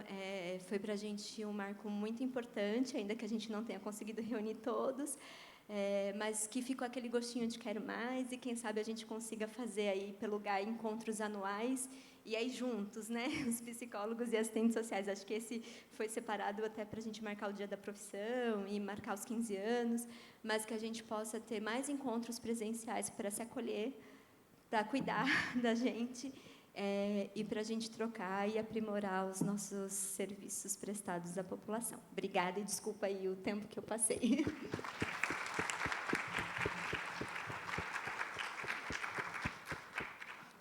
foi para a gente um marco muito importante, ainda que a gente não tenha conseguido reunir todos, mas que ficou aquele gostinho de quero mais, e quem sabe a gente consiga fazer aí pelo lugar encontros anuais, e aí juntos, né, os psicólogos e assistentes sociais. Acho que esse foi separado até para a gente marcar o dia da profissão e marcar os 15 anos, mas que a gente possa ter mais encontros presenciais para se acolher, para cuidar da gente, e para a gente trocar e aprimorar os nossos serviços prestados à população. Obrigada e desculpa aí o tempo que eu passei.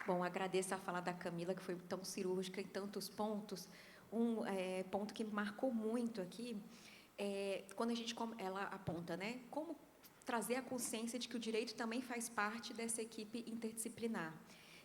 Bom, agradeço a fala da Camila, que foi tão cirúrgica em tantos pontos. Um ponto que me marcou muito aqui quando ela aponta, né, como trazer a consciência de que o direito também faz parte dessa equipe interdisciplinar.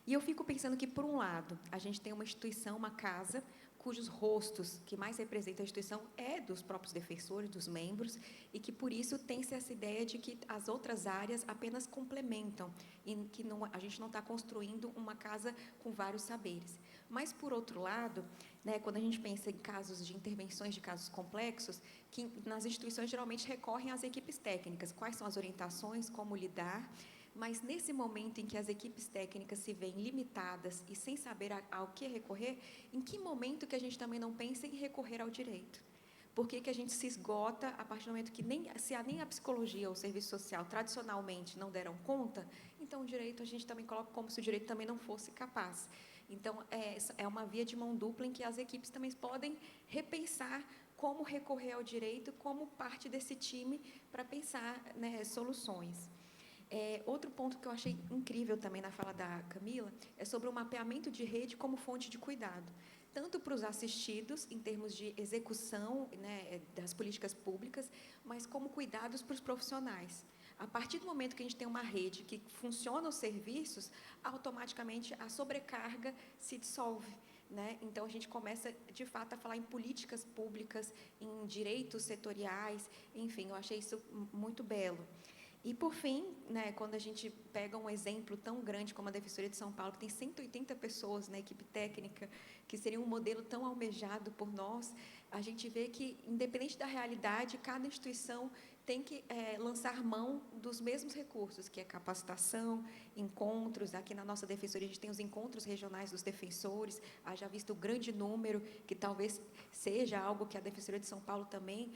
E eu fico pensando que, por um lado, a gente tem uma instituição, uma casa, cujos rostos que mais representam a instituição é dos próprios defensores, dos membros, e que, por isso, tem-se essa ideia de que as outras áreas apenas complementam, e que a gente não está construindo uma casa com vários saberes. Mas, por outro lado, né, quando a gente pensa em casos de intervenções de casos complexos, que nas instituições geralmente recorrem às equipes técnicas, quais são as orientações, como lidar, mas nesse momento em que as equipes técnicas se veem limitadas e sem saber ao que recorrer, em que momento que a gente também não pensa em recorrer ao direito? Por que a gente se esgota a partir do momento que nem a psicologia ou o serviço social tradicionalmente não deram conta, então o direito a gente também coloca como se o direito também não fosse capaz. Então, é uma via de mão dupla em que as equipes também podem repensar como recorrer ao direito como parte desse time para pensar, né, soluções. Outro ponto que eu achei incrível também na fala da Camila é sobre o mapeamento de rede como fonte de cuidado, tanto para os assistidos, em termos de execução, né, das políticas públicas, mas como cuidados para os profissionais. A partir do momento que a gente tem uma rede que funciona os serviços, automaticamente a sobrecarga se dissolve, né? Então, a gente começa, de fato, a falar em políticas públicas, em direitos setoriais, enfim, eu achei isso muito belo. E, por fim, né, quando a gente pega um exemplo tão grande como a Defensoria de São Paulo, que tem 180 pessoas na equipe técnica, que seria um modelo tão almejado por nós, a gente vê que, independente da realidade, cada instituição tem que lançar mão dos mesmos recursos, que é capacitação, encontros. Aqui na nossa defensoria, a gente tem os encontros regionais dos defensores, haja visto o grande número, que talvez seja algo que a Defensoria de São Paulo também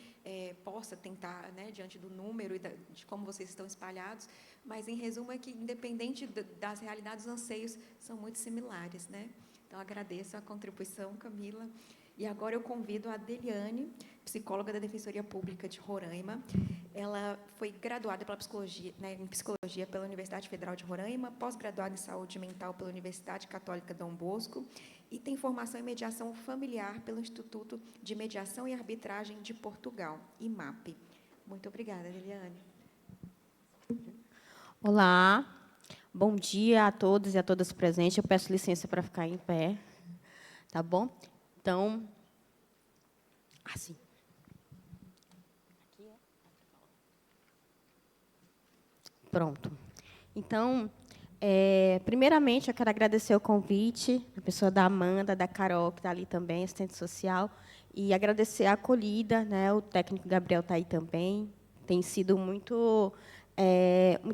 possa tentar, né, diante do número e de como vocês estão espalhados, mas, em resumo, é que, independente das realidades, os anseios são muito similares, né? Então, agradeço a contribuição, Camila. E agora eu convido a Deliane, psicóloga da Defensoria Pública de Roraima. Ela foi graduada em Psicologia pela Universidade Federal de Roraima, pós-graduada em Saúde Mental pela Universidade Católica Dom Bosco e tem formação em Mediação Familiar pelo Instituto de Mediação e Arbitragem de Portugal, IMAP. Muito obrigada, Deliane. Olá, bom dia a todos e a todas presentes. Eu peço licença para ficar em pé, tá bom? Então, assim. Pronto. Então, primeiramente, eu quero agradecer o convite, a pessoa da Amanda, da Carol, que está ali também, assistente social, e agradecer a acolhida, né? O técnico Gabriel está aí também. Tem sido muita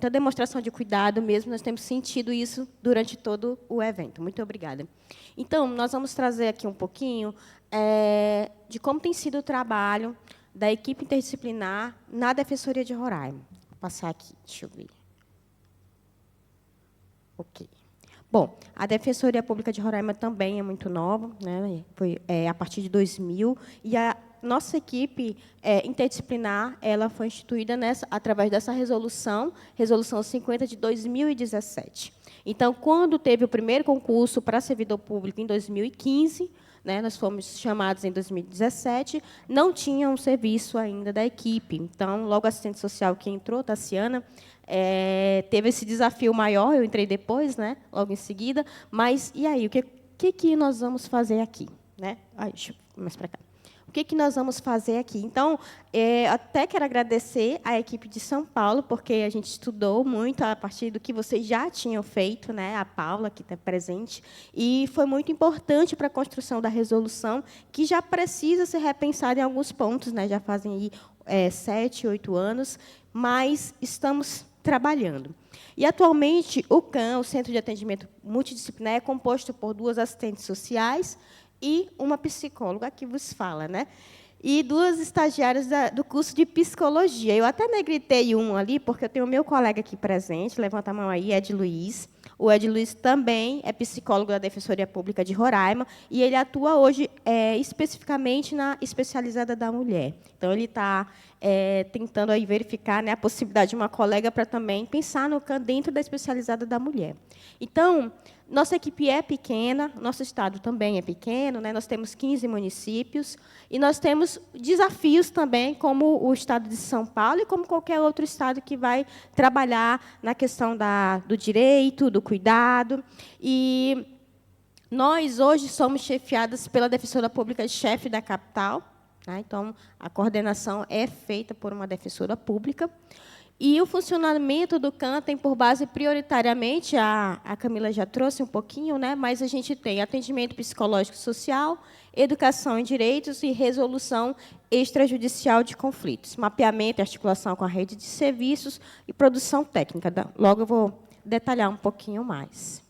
demonstração de cuidado mesmo, nós temos sentido isso durante todo o evento. Muito obrigada. Então, nós vamos trazer aqui um pouquinho de como tem sido o trabalho da equipe interdisciplinar na Defensoria de Roraima. Vou passar aqui, deixa eu ver. Ok. Bom, a Defensoria Pública de Roraima também é muito nova, né? Foi a partir de 2000, e a nossa equipe interdisciplinar ela foi instituída através dessa resolução 50 de 2017. Então, quando teve o primeiro concurso para servidor público em 2015, né, nós fomos chamados em 2017, não tinha um serviço ainda da equipe. Então, logo a assistente social que entrou, Tassiana, teve esse desafio maior, eu entrei depois, né, logo em seguida, mas, e aí, o que nós vamos fazer aqui? Né? Deixa eu ir mais para cá. O que nós vamos fazer aqui? Então, até quero agradecer à equipe de São Paulo, porque a gente estudou muito a partir do que vocês já tinham feito, né? A Paula, que está presente, e foi muito importante para a construção da resolução, que já precisa ser repensada em alguns pontos, né? Já fazem aí, 7, 8 anos, mas estamos trabalhando. E, atualmente, o CAM, o Centro de Atendimento Multidisciplinar, é composto por 2 assistentes sociais e uma psicóloga que vos fala, né? E 2 estagiárias do curso de psicologia. Eu até negritei um ali, porque eu tenho o meu colega aqui presente, levanta a mão aí, Ed Luiz. O Ed Luiz também é psicólogo da Defensoria Pública de Roraima, e ele atua hoje especificamente na especializada da mulher. Então, ele está tentando aí verificar, né, a possibilidade de uma colega para também pensar no CAM dentro da especializada da mulher. Então, nossa equipe é pequena, nosso estado também é pequeno, né? Nós temos 15 municípios, e nós temos desafios também, como o estado de São Paulo e como qualquer outro estado que vai trabalhar na questão do direito, do cuidado. E nós, hoje, somos chefiadas pela Defensora Pública-chefe da capital, né? Então, a coordenação é feita por uma defensora pública. E o funcionamento do CAM tem por base, prioritariamente, a Camila já trouxe um pouquinho, né? Mas a gente tem atendimento psicológico social, educação em direitos e resolução extrajudicial de conflitos, mapeamento e articulação com a rede de serviços e produção técnica. Logo, eu vou detalhar um pouquinho mais.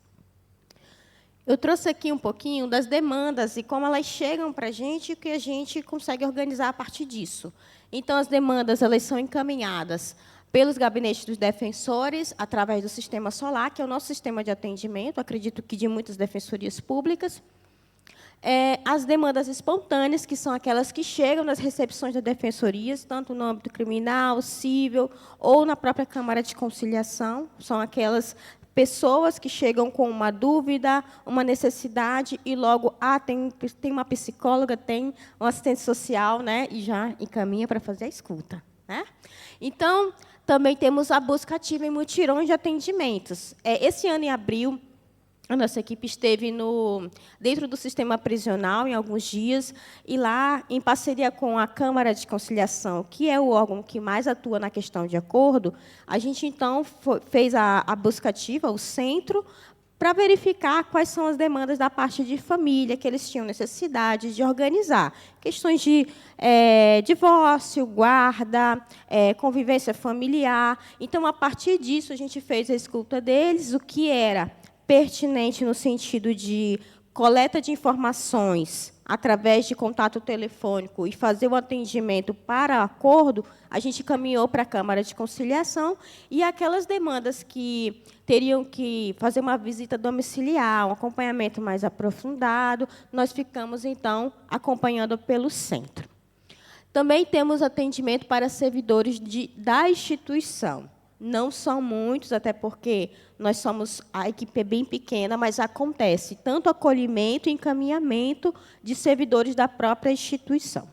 Eu trouxe aqui um pouquinho das demandas e como elas chegam para a gente e o que a gente consegue organizar a partir disso. Então, as demandas elas são encaminhadas pelos gabinetes dos defensores, através do Sistema Solar, que é o nosso sistema de atendimento, acredito que de muitas defensorias públicas. As demandas espontâneas, que são aquelas que chegam nas recepções das defensorias, tanto no âmbito criminal, civil, ou na própria Câmara de Conciliação. São aquelas pessoas que chegam com uma dúvida, uma necessidade, e logo tem uma psicóloga, tem um assistente social, né, e já encaminha para fazer a escuta, né? Então, também temos a busca ativa em mutirões de atendimentos. Esse ano, em abril, a nossa equipe esteve dentro do sistema prisional, em alguns dias, e lá, em parceria com a Câmara de Conciliação, que é o órgão que mais atua na questão de acordo, a gente, então, fez a busca ativa, o centro, para verificar quais são as demandas da parte de família, que eles tinham necessidade de organizar. Questões de divórcio, guarda, convivência familiar. Então, a partir disso, a gente fez a escuta deles, o que era pertinente no sentido de coleta de informações através de contato telefônico e fazer o atendimento para acordo, a gente caminhou para a Câmara de Conciliação, e aquelas demandas que teriam que fazer uma visita domiciliar, um acompanhamento mais aprofundado, nós ficamos, então, acompanhando pelo centro. Também temos atendimento para servidores da instituição. Não são muitos, até porque nós somos, a equipe é bem pequena, mas acontece tanto acolhimento e encaminhamento de servidores da própria instituição.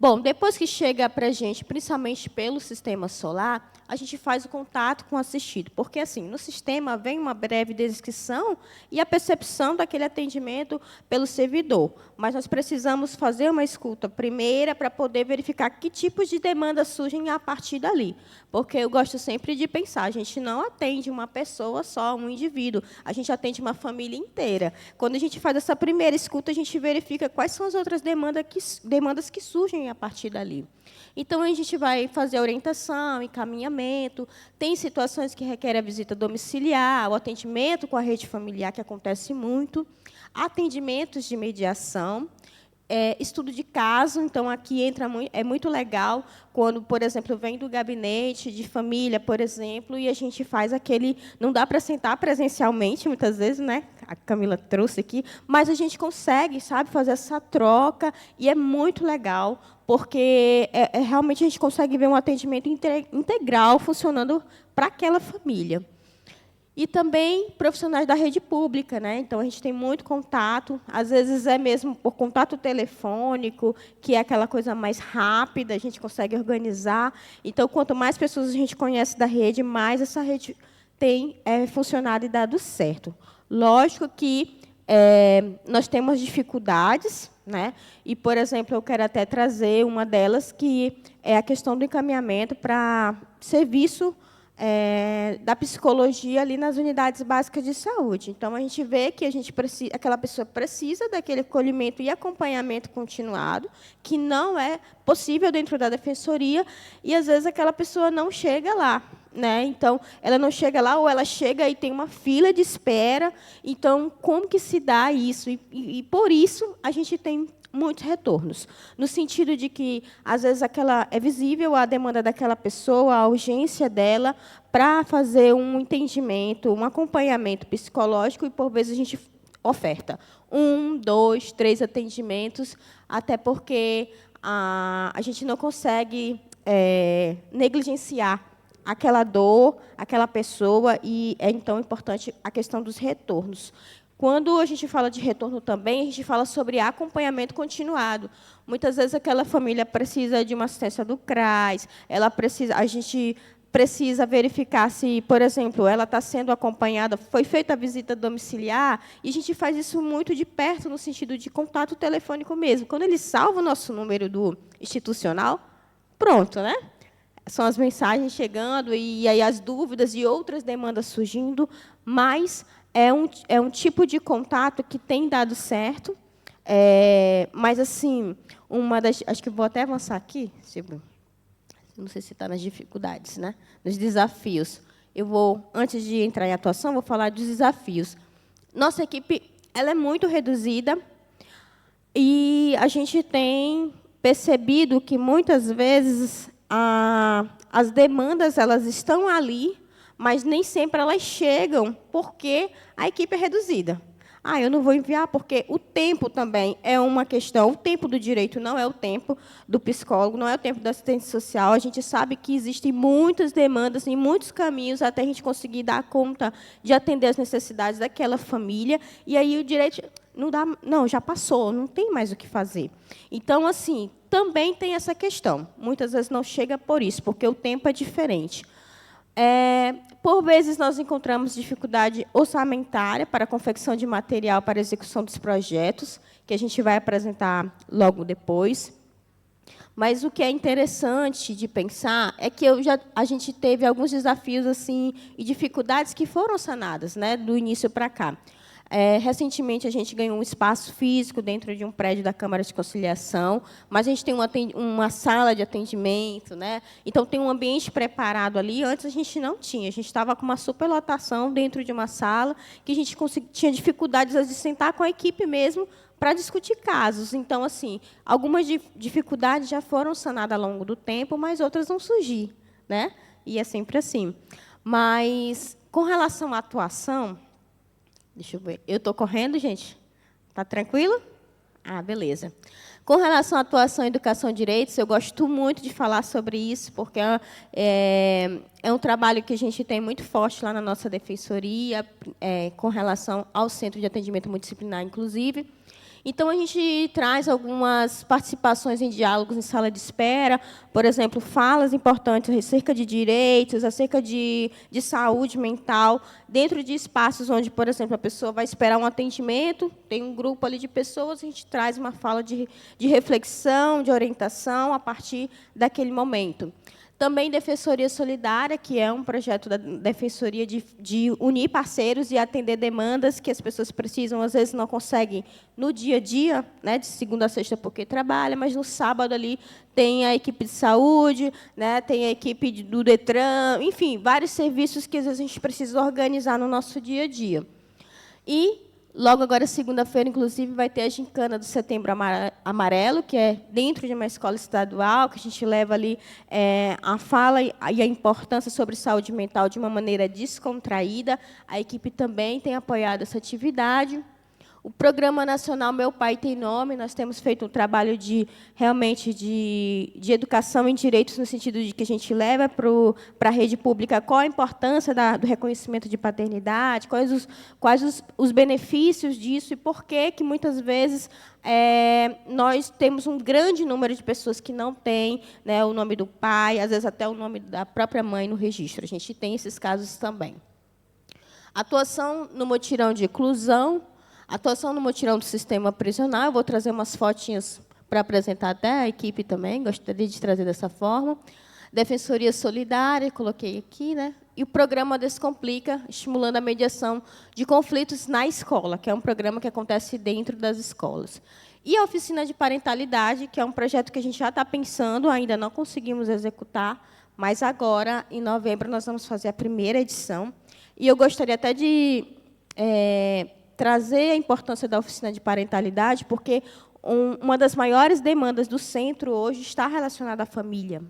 Bom, depois que chega para a gente, principalmente pelo sistema solar, a gente faz o contato com o assistido, porque, assim, no sistema vem uma breve descrição e a percepção daquele atendimento pelo servidor, mas nós precisamos fazer uma escuta primeira para poder verificar que tipos de demandas surgem a partir dali, porque eu gosto sempre de pensar, a gente não atende uma pessoa só, um indivíduo, a gente atende uma família inteira. Quando a gente faz essa primeira escuta, a gente verifica quais são as outras demandas que surgem a partir dali. Então, a gente vai fazer orientação, encaminhamento, tem situações que requerem a visita domiciliar, o atendimento com a rede familiar, que acontece muito, atendimentos de mediação, estudo de caso. Então, aqui entra é muito legal quando, por exemplo, vem do gabinete de família, por exemplo, e a gente faz aquele... Não dá para sentar presencialmente, muitas vezes, né? A Camila trouxe aqui, mas a gente consegue, sabe, fazer essa troca, e é muito legal, porque realmente a gente consegue ver um atendimento integral funcionando para aquela família. E também profissionais da rede pública, né? Então, a gente tem muito contato, às vezes é mesmo por contato telefônico, que é aquela coisa mais rápida, a gente consegue organizar. Então, quanto mais pessoas a gente conhece da rede, mais essa rede tem funcionado e dado certo. Lógico que nós temos dificuldades, né? E, por exemplo, eu quero até trazer uma delas, que é a questão do encaminhamento para serviço da psicologia ali nas unidades básicas de saúde. Então, a gente vê que aquela pessoa precisa daquele acolhimento e acompanhamento continuado, que não é possível dentro da defensoria, e, às vezes, aquela pessoa não chega lá, né? Então, ela não chega lá, ou ela chega e tem uma fila de espera. Então, como que se dá isso? E por isso, a gente tem muitos retornos, no sentido de que, às vezes, é visível a demanda daquela pessoa, a urgência dela, para fazer um entendimento, um acompanhamento psicológico, e, por vezes, a gente oferta 1, 2, 3 atendimentos, até porque a gente não consegue negligenciar aquela dor, aquela pessoa, e é, então, importante a questão dos retornos. Quando a gente fala de retorno também, a gente fala sobre acompanhamento continuado. Muitas vezes aquela família precisa de uma assistência do CRAS, a gente precisa verificar se, por exemplo, ela está sendo acompanhada, foi feita a visita domiciliar, e a gente faz isso muito de perto, no sentido de contato telefônico mesmo. Quando ele salva o nosso número do institucional, pronto, né? São as mensagens chegando, e aí as dúvidas e outras demandas surgindo, mas é um tipo de contato que tem dado certo. Mas, assim, acho que vou até avançar aqui, não sei se está nas dificuldades, né? Nos desafios. Antes de entrar em atuação, vou falar dos desafios. Nossa equipe ela é muito reduzida, e a gente tem percebido que, muitas vezes, as demandas elas estão ali, mas nem sempre elas chegam, porque a equipe é reduzida. Eu não vou enviar, porque o tempo também é uma questão. O tempo do direito não é o tempo do psicólogo, não é o tempo do assistente social. A gente sabe que existem muitas demandas e muitos caminhos até a gente conseguir dar conta de atender as necessidades daquela família. E aí o direito não dá, não, já passou, não tem mais o que fazer. Então, assim, também tem essa questão. Muitas vezes não chega por isso, porque o tempo é diferente. Por vezes, nós encontramos dificuldade orçamentária para a confecção de material para a execução dos projetos, que a gente vai apresentar logo depois. Mas o que é interessante de pensar é que a gente teve alguns desafios assim e dificuldades que foram sanadas, né, do início para cá. Recentemente, a gente ganhou um espaço físico dentro de um prédio da Câmara de Conciliação, mas a gente tem uma sala de atendimento, né? Então, tem um ambiente preparado ali. Antes, a gente não tinha. A gente estava com uma superlotação dentro de uma sala, que a gente tinha dificuldades de sentar com a equipe mesmo para discutir casos. Então, assim, algumas dificuldades já foram sanadas ao longo do tempo, mas outras vão surgir, né? E é sempre assim. Mas, com relação à atuação... Deixa eu ver. Eu estou correndo, gente? Está tranquilo? Ah, beleza. Com relação à atuação em educação e direitos, eu gosto muito de falar sobre isso, porque é um trabalho que a gente tem muito forte lá na nossa defensoria, com relação ao Centro de Atendimento Multidisciplinar, inclusive. Então, a gente traz algumas participações em diálogos em sala de espera, por exemplo, falas importantes acerca de direitos, acerca de saúde mental, dentro de espaços onde, por exemplo, a pessoa vai esperar um atendimento, tem um grupo ali de pessoas, a gente traz uma fala de reflexão, de orientação, a partir daquele momento. Também Defensoria Solidária, que é um projeto da Defensoria de unir parceiros e atender demandas que as pessoas precisam, às vezes não conseguem no dia a dia, né, de segunda a sexta porque trabalha, mas no sábado ali tem a equipe de saúde, né, tem a equipe do Detran, enfim, vários serviços que às vezes a gente precisa organizar no nosso dia a dia. E logo agora, segunda-feira, inclusive, vai ter a gincana do Setembro Amarelo, que é dentro de uma escola estadual, que a gente leva ali a fala e a importância sobre saúde mental de uma maneira descontraída. A equipe também tem apoiado essa atividade. O Programa Nacional Meu Pai Tem Nome, nós temos feito um trabalho realmente de educação em direitos, no sentido de que a gente leva para a rede pública qual a importância do reconhecimento de paternidade, quais os benefícios disso e por que, muitas vezes, nós temos um grande número de pessoas que não têm, né, o nome do pai, às vezes até o nome da própria mãe no registro. A gente tem esses casos também. Atuação no mutirão de inclusão, atuação no mutirão do sistema prisional. Eu vou trazer umas fotinhas para apresentar até a equipe também, gostaria de trazer dessa forma. Defensoria Solidária, coloquei aqui, né? E o programa Descomplica, estimulando a mediação de conflitos na escola, que é um programa que acontece dentro das escolas. E a Oficina de Parentalidade, que é um projeto que a gente já está pensando, ainda não conseguimos executar, mas agora, em novembro, nós vamos fazer a primeira edição. E eu gostaria até de trazer a importância da Oficina de Parentalidade, porque uma das maiores demandas do centro hoje está relacionada à família.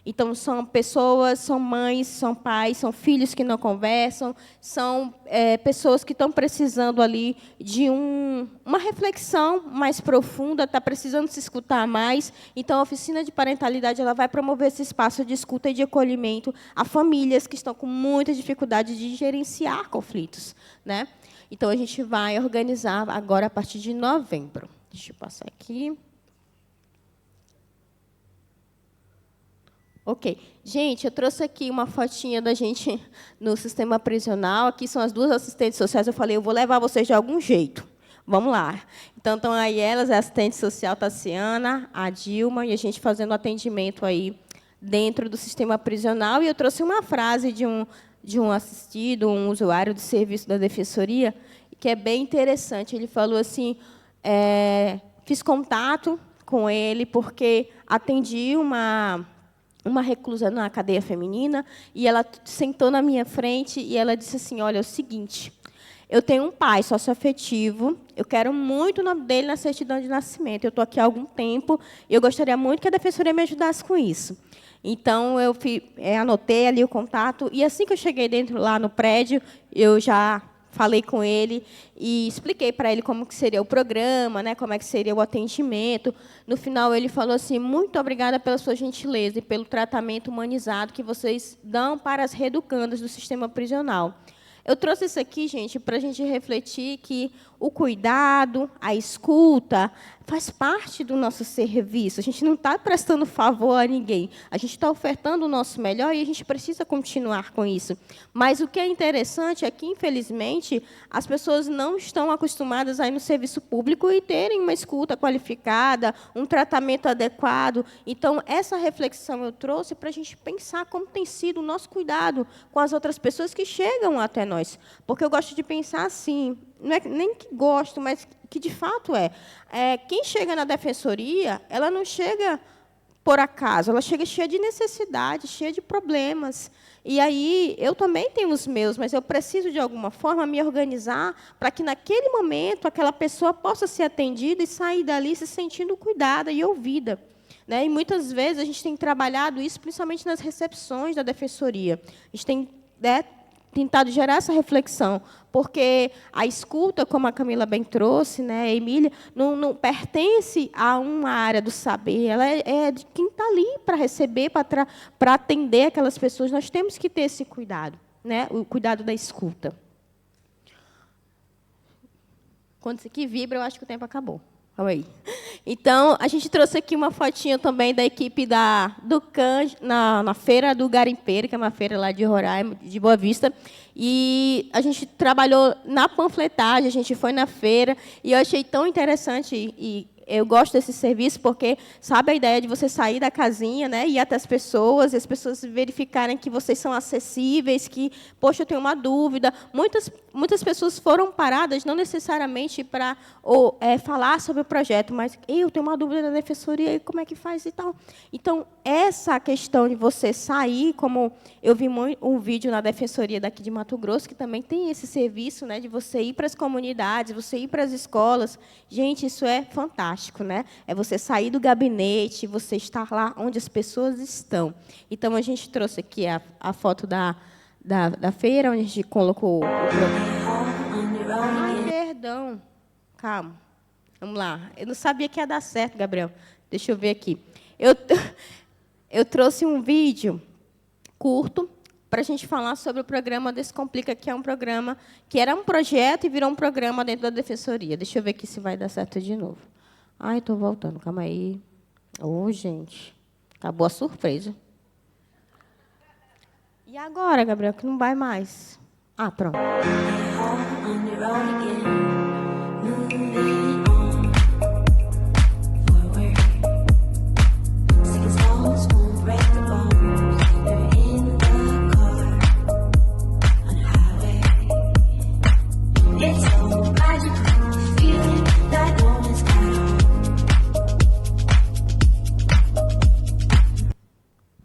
Então, são pessoas, são mães, são pais, são filhos que não conversam, são pessoas que estão precisando ali de uma reflexão mais profunda, está precisando se escutar mais. Então, a Oficina de Parentalidade ela vai promover esse espaço de escuta e de acolhimento a famílias que estão com muita dificuldade de gerenciar conflitos, né? Então, a gente vai organizar agora a partir de novembro. Deixa eu passar aqui. Ok. Gente, eu trouxe aqui uma fotinha da gente no sistema prisional. Aqui são as duas assistentes sociais. Eu falei, eu vou levar vocês de algum jeito. Vamos lá. Então, estão aí elas, a assistente social Tassiana, a Dilma, e a gente fazendo atendimento aí dentro do sistema prisional. E eu trouxe uma frase de um assistido, um usuário de serviço da Defensoria, que é bem interessante. Ele falou assim, fiz contato com ele porque atendi uma reclusa na cadeia feminina, e ela sentou na minha frente e ela disse assim, olha, é o seguinte, eu tenho um pai socioafetivo, eu quero muito o nome dele na certidão de nascimento, eu estou aqui há algum tempo, e eu gostaria muito que a Defensoria me ajudasse com isso. Então, eu anotei ali o contato, e assim que eu cheguei lá no prédio, eu já falei com ele e expliquei para ele como que seria o programa, né, como é que seria o atendimento. No final, ele falou assim, muito obrigada pela sua gentileza e pelo tratamento humanizado que vocês dão para as reeducandas do sistema prisional. Eu trouxe isso aqui, gente, para a gente refletir que o cuidado, a escuta, faz parte do nosso serviço. A gente não está prestando favor a ninguém. A gente está ofertando o nosso melhor e a gente precisa continuar com isso. Mas o que é interessante é que, infelizmente, as pessoas não estão acostumadas a ir no serviço público e terem uma escuta qualificada, um tratamento adequado. Então, essa reflexão eu trouxe para a gente pensar como tem sido o nosso cuidado com as outras pessoas que chegam até nós. Porque eu gosto de pensar assim, não é nem que gosto, mas que de fato quem chega na defensoria, ela não chega por acaso, ela chega cheia de necessidades, cheia de problemas. E aí, eu também tenho os meus, mas eu preciso, de alguma forma, me organizar para que, naquele momento, aquela pessoa possa ser atendida e sair dali se sentindo cuidada e ouvida. Né? E, muitas vezes, a gente tem trabalhado isso, principalmente nas recepções da defensoria. A gente tem tentado gerar essa reflexão, porque a escuta, como a Camila bem trouxe, né, a Emília, não pertence a uma área do saber, ela é de quem está ali para receber, para atender aquelas pessoas. Nós temos que ter esse cuidado, né, o cuidado da escuta. Quando isso aqui vibra, eu acho que o tempo acabou. Calma aí. Então, a gente trouxe aqui uma fotinha também da equipe do CAN, na Feira do Garimpeiro, que é uma feira lá de Roraima, de Boa Vista. E a gente trabalhou na panfletagem, a gente foi na feira, e eu achei tão interessante, e eu gosto desse serviço porque, sabe, a ideia de você sair da casinha, né, ir até as pessoas, e as pessoas verificarem que vocês são acessíveis, que, poxa, eu tenho uma dúvida. Muitas pessoas foram paradas, não necessariamente para falar sobre o projeto, mas eu tenho uma dúvida da defensoria, como é que faz e tal. Então, essa questão de você sair, como eu vi um vídeo na defensoria daqui de Mato Grosso, que também tem esse serviço, né, de você ir para as comunidades, você ir para as escolas. Gente, isso é fantástico, né? É você sair do gabinete, você estar lá onde as pessoas estão. Então, a gente trouxe aqui a foto da feira, onde a gente colocou perdão. Calma. Vamos lá. Eu não sabia que ia dar certo, Gabriel. Deixa eu ver aqui. Eu trouxe um vídeo curto para a gente falar sobre o programa Descomplica, que é um programa que era um projeto e virou um programa dentro da defensoria. Deixa eu ver aqui se vai dar certo de novo. Ai, estou voltando. Calma aí. Gente. Acabou a surpresa. E agora, Gabriel, que não vai mais? Ah, pronto.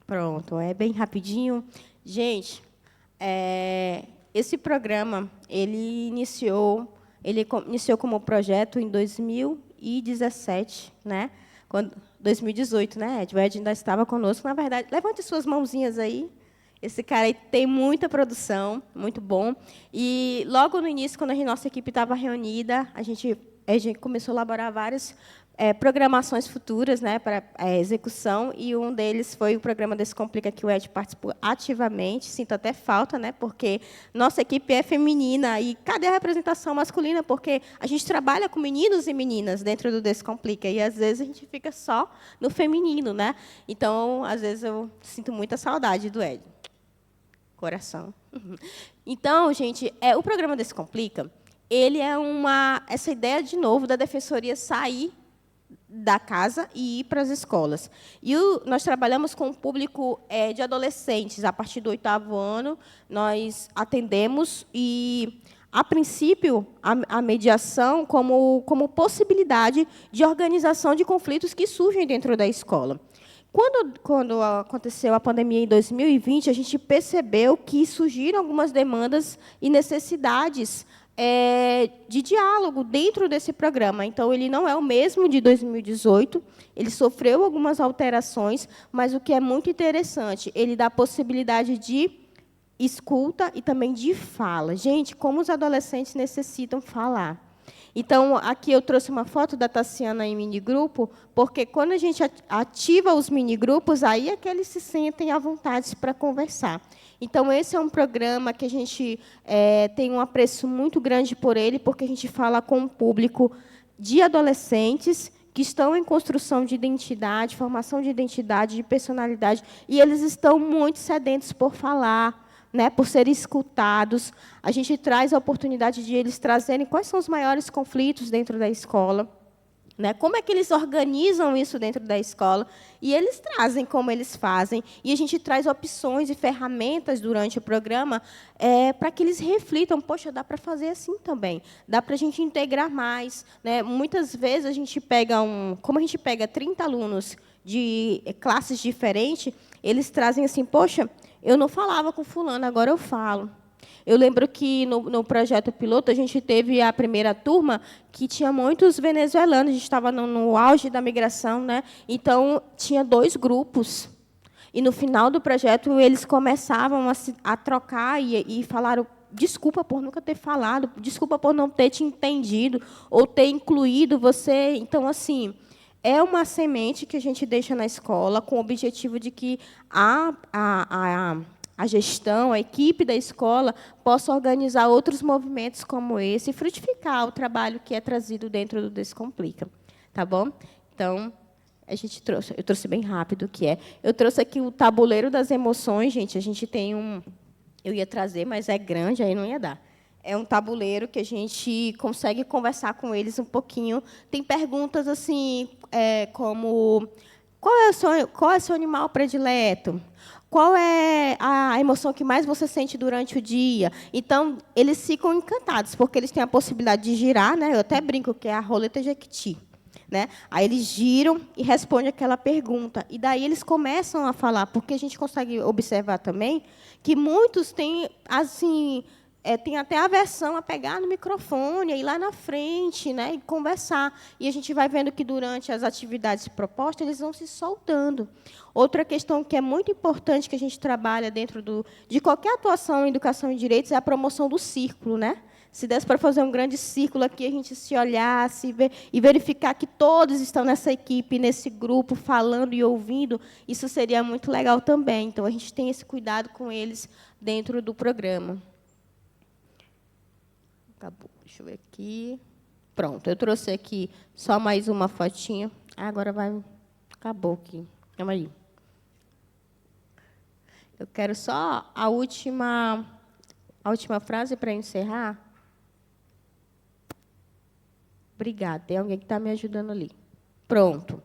Pronto, é bem rapidinho. Gente, esse programa ele iniciou como projeto em 2017, né? 2018, né, Ed? O Ed ainda estava conosco. Na verdade, levante suas mãozinhas aí. Esse cara aí tem muita produção, muito bom. E, logo no início, quando a nossa equipe estava reunida, a gente começou a elaborar várias programações futuras, né, para execução, e um deles foi o programa Descomplica, que o Ed participou ativamente. Sinto até falta, né, porque nossa equipe é feminina, e cadê a representação masculina? Porque a gente trabalha com meninos e meninas dentro do Descomplica, e, às vezes, a gente fica só no feminino, né? Então, às vezes, eu sinto muita saudade do Ed. Coração. Então, gente, o programa Descomplica, ele é essa ideia, de novo, da defensoria sair da casa e ir para as escolas. E nós trabalhamos com um público de adolescentes. A partir do 8º ano, nós atendemos, e, a princípio, a mediação como possibilidade de organização de conflitos que surgem dentro da escola. Quando aconteceu a pandemia em 2020, a gente percebeu que surgiram algumas demandas e necessidades de diálogo dentro desse programa. Então, ele não é o mesmo de 2018, ele sofreu algumas alterações, mas o que é muito interessante, ele dá a possibilidade de escuta e também de fala. Gente, como os adolescentes necessitam falar. Então, aqui eu trouxe uma foto da Tassiana em minigrupo, porque quando a gente ativa os minigrupos, aí é que eles se sentem à vontade para conversar. Então, esse é um programa que a gente tem um apreço muito grande por ele, porque a gente fala com um público de adolescentes que estão em construção de identidade, formação de identidade, de personalidade, e eles estão muito sedentos por falar, né, por serem escutados. A gente traz a oportunidade de eles trazerem quais são os maiores conflitos dentro da escola, né, como é que eles organizam isso dentro da escola, e eles trazem como eles fazem, e a gente traz opções e ferramentas durante o programa para que eles reflitam, poxa, dá para fazer assim também, dá para a gente integrar mais. Né? Muitas vezes, a gente pega como a gente pega 30 alunos de classes diferentes, eles trazem assim, poxa, eu não falava com fulano, agora eu falo. Eu lembro que, no projeto piloto, a gente teve a primeira turma que tinha muitos venezuelanos, a gente estava no auge da migração, né? Então, tinha 2 grupos. E, no final do projeto, eles começavam a trocar e falaram, desculpa por nunca ter falado, desculpa por não ter te entendido, ou ter incluído você. Então, assim, é uma semente que a gente deixa na escola com o objetivo de que a gestão, a equipe da escola, possa organizar outros movimentos como esse e frutificar o trabalho que é trazido dentro do Descomplica. Tá bom? Então, eu trouxe bem rápido o que é. Eu trouxe aqui o tabuleiro das emoções, gente. A gente tem eu ia trazer, mas é grande, aí não ia dar. É um tabuleiro que a gente consegue conversar com eles um pouquinho. Tem perguntas assim, como qual é o seu animal predileto? Qual é a emoção que mais você sente durante o dia? Então, eles ficam encantados, porque eles têm a possibilidade de girar, né? Eu até brinco que é a roleta Jequiti. Né? Aí eles giram e respondem aquela pergunta. E daí eles começam a falar, porque a gente consegue observar também que muitos têm, assim, tem até aversão a pegar no microfone, a ir lá na frente, né, e conversar. E a gente vai vendo que, durante as atividades propostas, eles vão se soltando. Outra questão que é muito importante, que a gente trabalha dentro de qualquer atuação em educação e direitos, é a promoção do círculo. Né? Se desse para fazer um grande círculo aqui, a gente se olhar, e verificar que todos estão nessa equipe, nesse grupo, falando e ouvindo, isso seria muito legal também. Então, a gente tem esse cuidado com eles dentro do programa. Acabou. Deixa eu ver aqui. Pronto, eu trouxe aqui só mais uma fotinha. Agora vai. Acabou aqui. Calma aí. Eu quero só a última frase para encerrar. Obrigada. Tem alguém que está me ajudando ali. Pronto.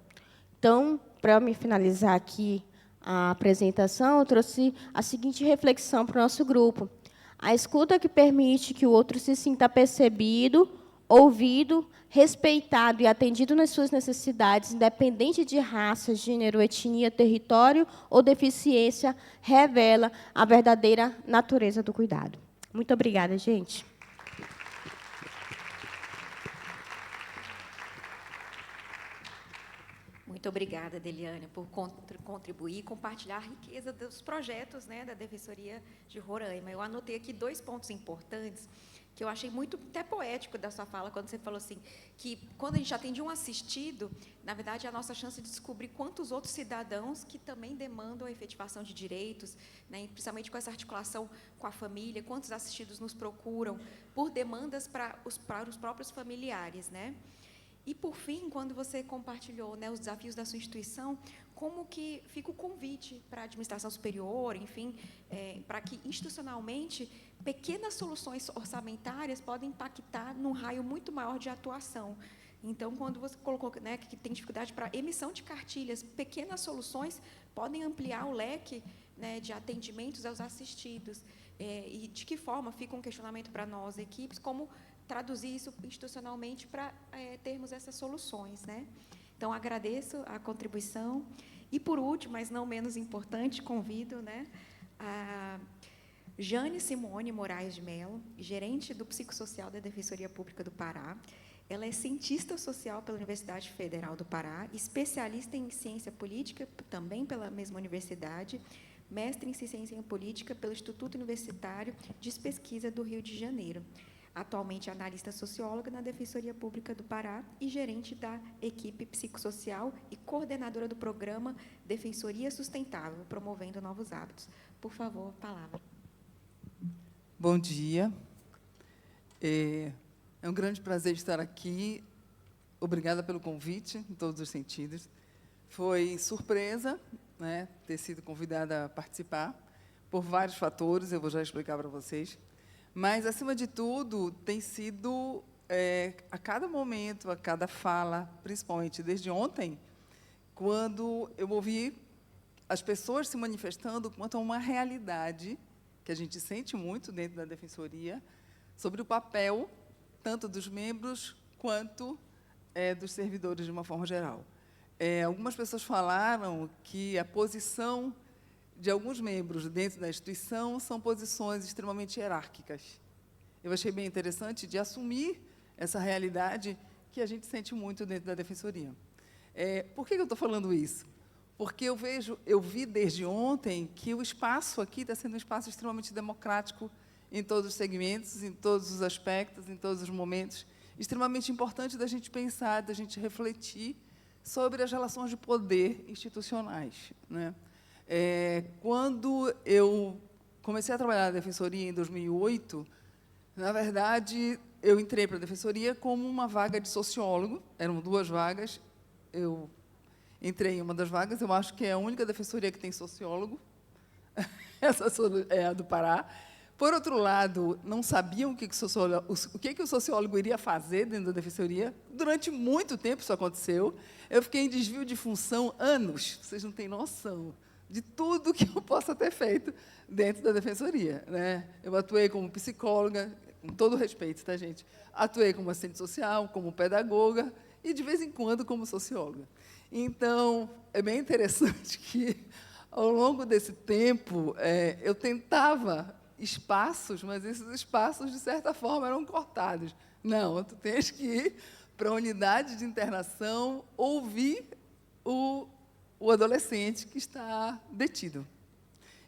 Então, para me finalizar aqui a apresentação, eu trouxe a seguinte reflexão para o nosso grupo. A escuta que permite que o outro se sinta percebido, ouvido, respeitado e atendido nas suas necessidades, independente de raça, gênero, etnia, território ou deficiência, revela a verdadeira natureza do cuidado. Muito obrigada, gente. Muito obrigada, Deliane, por contribuir e compartilhar a riqueza dos projetos, né, da Defensoria de Roraima. Eu anotei aqui 2 pontos importantes que eu achei muito até poético da sua fala, quando você falou assim, que quando a gente atende um assistido, na verdade, é a nossa chance de descobrir quantos outros cidadãos que também demandam a efetivação de direitos, né, principalmente com essa articulação com a família, quantos assistidos nos procuram por demandas para os próprios familiares, né? E, por fim, quando você compartilhou, né, os desafios da sua instituição, como que fica o convite para a administração superior, enfim, para que, institucionalmente, pequenas soluções orçamentárias podem impactar num raio muito maior de atuação. Então, quando você colocou, né, que tem dificuldade para emissão de cartilhas, pequenas soluções podem ampliar o leque, né, de atendimentos aos assistidos. E de que forma, fica um questionamento para nós, equipes, como traduzir isso institucionalmente para termos essas soluções, né? Então, agradeço a contribuição. E, por último, mas não menos importante, convido, né, a Jane Simone Moraes de Mello, gerente do Psicossocial da Defensoria Pública do Pará. Ela é cientista social pela Universidade Federal do Pará, especialista em ciência política, também pela mesma universidade, mestre em ciência política pelo Instituto Universitário de Pesquisa do Rio de Janeiro. atualmente analista socióloga na Defensoria Pública do Pará e gerente da equipe psicossocial e coordenadora do programa Defensoria Sustentável, promovendo novos hábitos. Por favor, a palavra. Bom dia. É um grande prazer estar aqui. Obrigada pelo convite, em todos os sentidos. Foi surpresa, né, ter sido convidada a participar, por vários fatores, eu vou já explicar para vocês. Mas, acima de tudo, tem sido, a cada momento, a cada fala, principalmente desde ontem, quando eu ouvi as pessoas se manifestando quanto a uma realidade que a gente sente muito dentro da Defensoria, sobre o papel tanto dos membros quanto dos servidores, de uma forma geral. Algumas pessoas falaram que a posição de alguns membros dentro da instituição são posições extremamente hierárquicas. Eu achei bem interessante de assumir essa realidade que a gente sente muito dentro da Defensoria. Por que eu estou falando isso? Porque eu vi desde ontem que o espaço aqui está sendo um espaço extremamente democrático em todos os segmentos, em todos os aspectos, em todos os momentos, extremamente importante da gente pensar, da gente refletir sobre as relações de poder institucionais, né? Quando eu comecei a trabalhar na Defensoria em 2008, na verdade, eu entrei para a Defensoria como uma vaga de sociólogo, eram 2 vagas, eu entrei em uma das vagas, eu acho que é a única defensoria que tem sociólogo, essa é a do Pará. Por outro lado, não sabiam o que o sociólogo iria fazer dentro da defensoria. Durante muito tempo isso aconteceu. Eu fiquei em desvio de função anos, vocês não têm noção de tudo que eu possa ter feito dentro da defensoria, né? Eu atuei como psicóloga, com todo respeito, tá, gente? Atuei como assistente social, como pedagoga e, de vez em quando, como socióloga. Então, é bem interessante que, ao longo desse tempo, eu tentava espaços, mas esses espaços, de certa forma, eram cortados. Não, tu tens que ir para a unidade de internação ouvir o adolescente que está detido.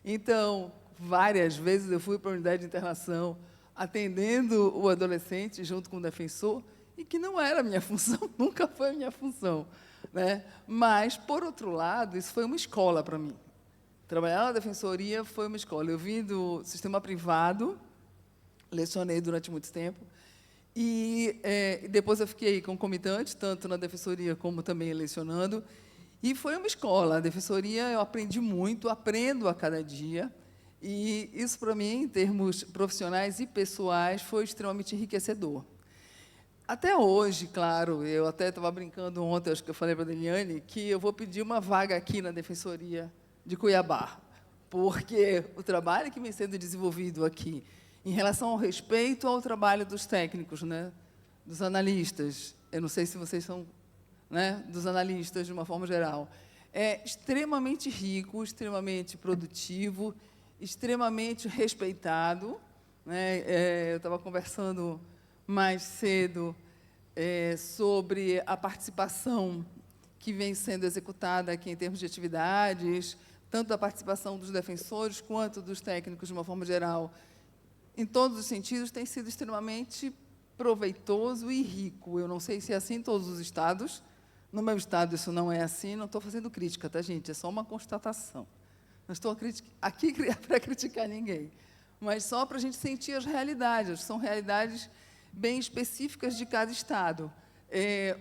Então, várias vezes eu fui para a unidade de internação atendendo o adolescente junto com o defensor, e que não era a minha função, nunca foi a minha função, né? Mas, por outro lado, isso foi uma escola para mim. Trabalhar na defensoria foi uma escola. Eu vim do sistema privado, lecionei durante muito tempo, e depois eu fiquei concomitante, tanto na defensoria como também lecionando, e foi uma escola. A defensoria eu aprendi muito, aprendo a cada dia, e isso, para mim, em termos profissionais e pessoais, foi extremamente enriquecedor. Até hoje, claro, eu até estava brincando ontem, acho que eu falei para a Deliane, que eu vou pedir uma vaga aqui na Defensoria de Cuiabá, porque o trabalho que vem sendo desenvolvido aqui, em relação ao respeito ao trabalho dos técnicos, né, dos analistas, eu não sei se vocês são, né, dos analistas de uma forma geral, é extremamente rico, extremamente produtivo, extremamente respeitado, né? Eu estava conversando mais cedo sobre a participação que vem sendo executada aqui em termos de atividades, tanto a participação dos defensores quanto dos técnicos, de uma forma geral, em todos os sentidos, tem sido extremamente proveitoso e rico. Eu não sei se é assim em todos os estados. No meu estado isso não é assim, não estou fazendo crítica, tá, gente? É só uma constatação. Não estou aqui para criticar ninguém, mas só para a gente sentir as realidades. São realidades bem específicas de cada estado.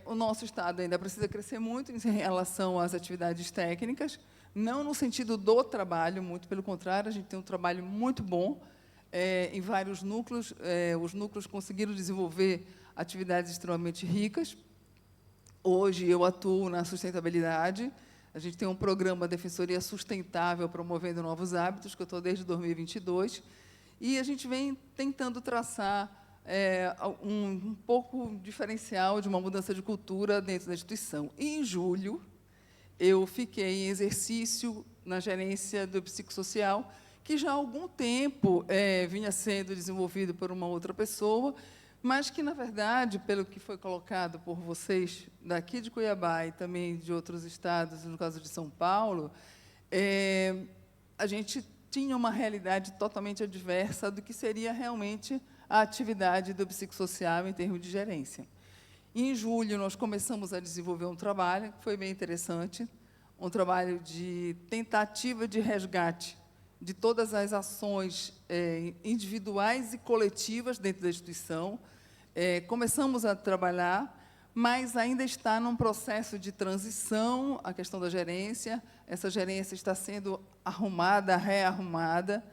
O nosso estado ainda precisa crescer muito em relação às atividades técnicas, não no sentido do trabalho, muito pelo contrário, a gente tem um trabalho muito bom em vários núcleos. Os núcleos conseguiram desenvolver atividades extremamente ricas. Hoje eu atuo na sustentabilidade. A gente tem um programa Defensoria Sustentável, promovendo novos hábitos, que eu estou desde 2022, e a gente vem tentando traçar um pouco diferencial de uma mudança de cultura dentro da instituição. E, em julho, eu fiquei em exercício na gerência do psicossocial, que já há algum tempo vinha sendo desenvolvido por uma outra pessoa, mas que, na verdade, pelo que foi colocado por vocês daqui de Cuiabá e também de outros estados, no caso de São Paulo, a gente tinha uma realidade totalmente adversa do que seria realmente a atividade do psicossocial em termos de gerência. Em julho, nós começamos a desenvolver um trabalho que foi bem interessante, um trabalho de tentativa de resgate de todas as ações individuais e coletivas dentro da instituição. Começamos a trabalhar, mas ainda está num processo de transição a questão da gerência. Essa gerência está sendo arrumada, rearrumada.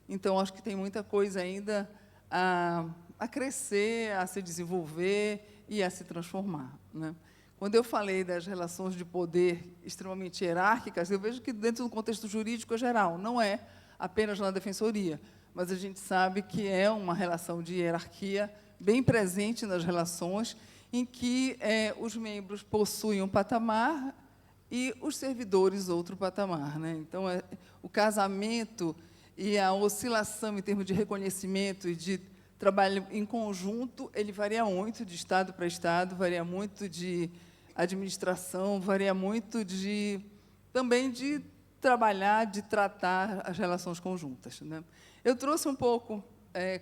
Então, acho que tem muita coisa ainda a crescer, a se desenvolver e a se transformar, né? Quando eu falei das relações de poder extremamente hierárquicas, eu vejo que, dentro do contexto jurídico geral, não é apenas na defensoria, mas a gente sabe que é uma relação de hierarquia bem presente nas relações, em que os membros possuem um patamar e os servidores outro patamar, né? Então, o casamento e a oscilação em termos de reconhecimento e de trabalho em conjunto, ele varia muito de estado para estado, varia muito de administração, varia muito também de trabalhar, de tratar as relações conjuntas, né? Eu trouxe um pouco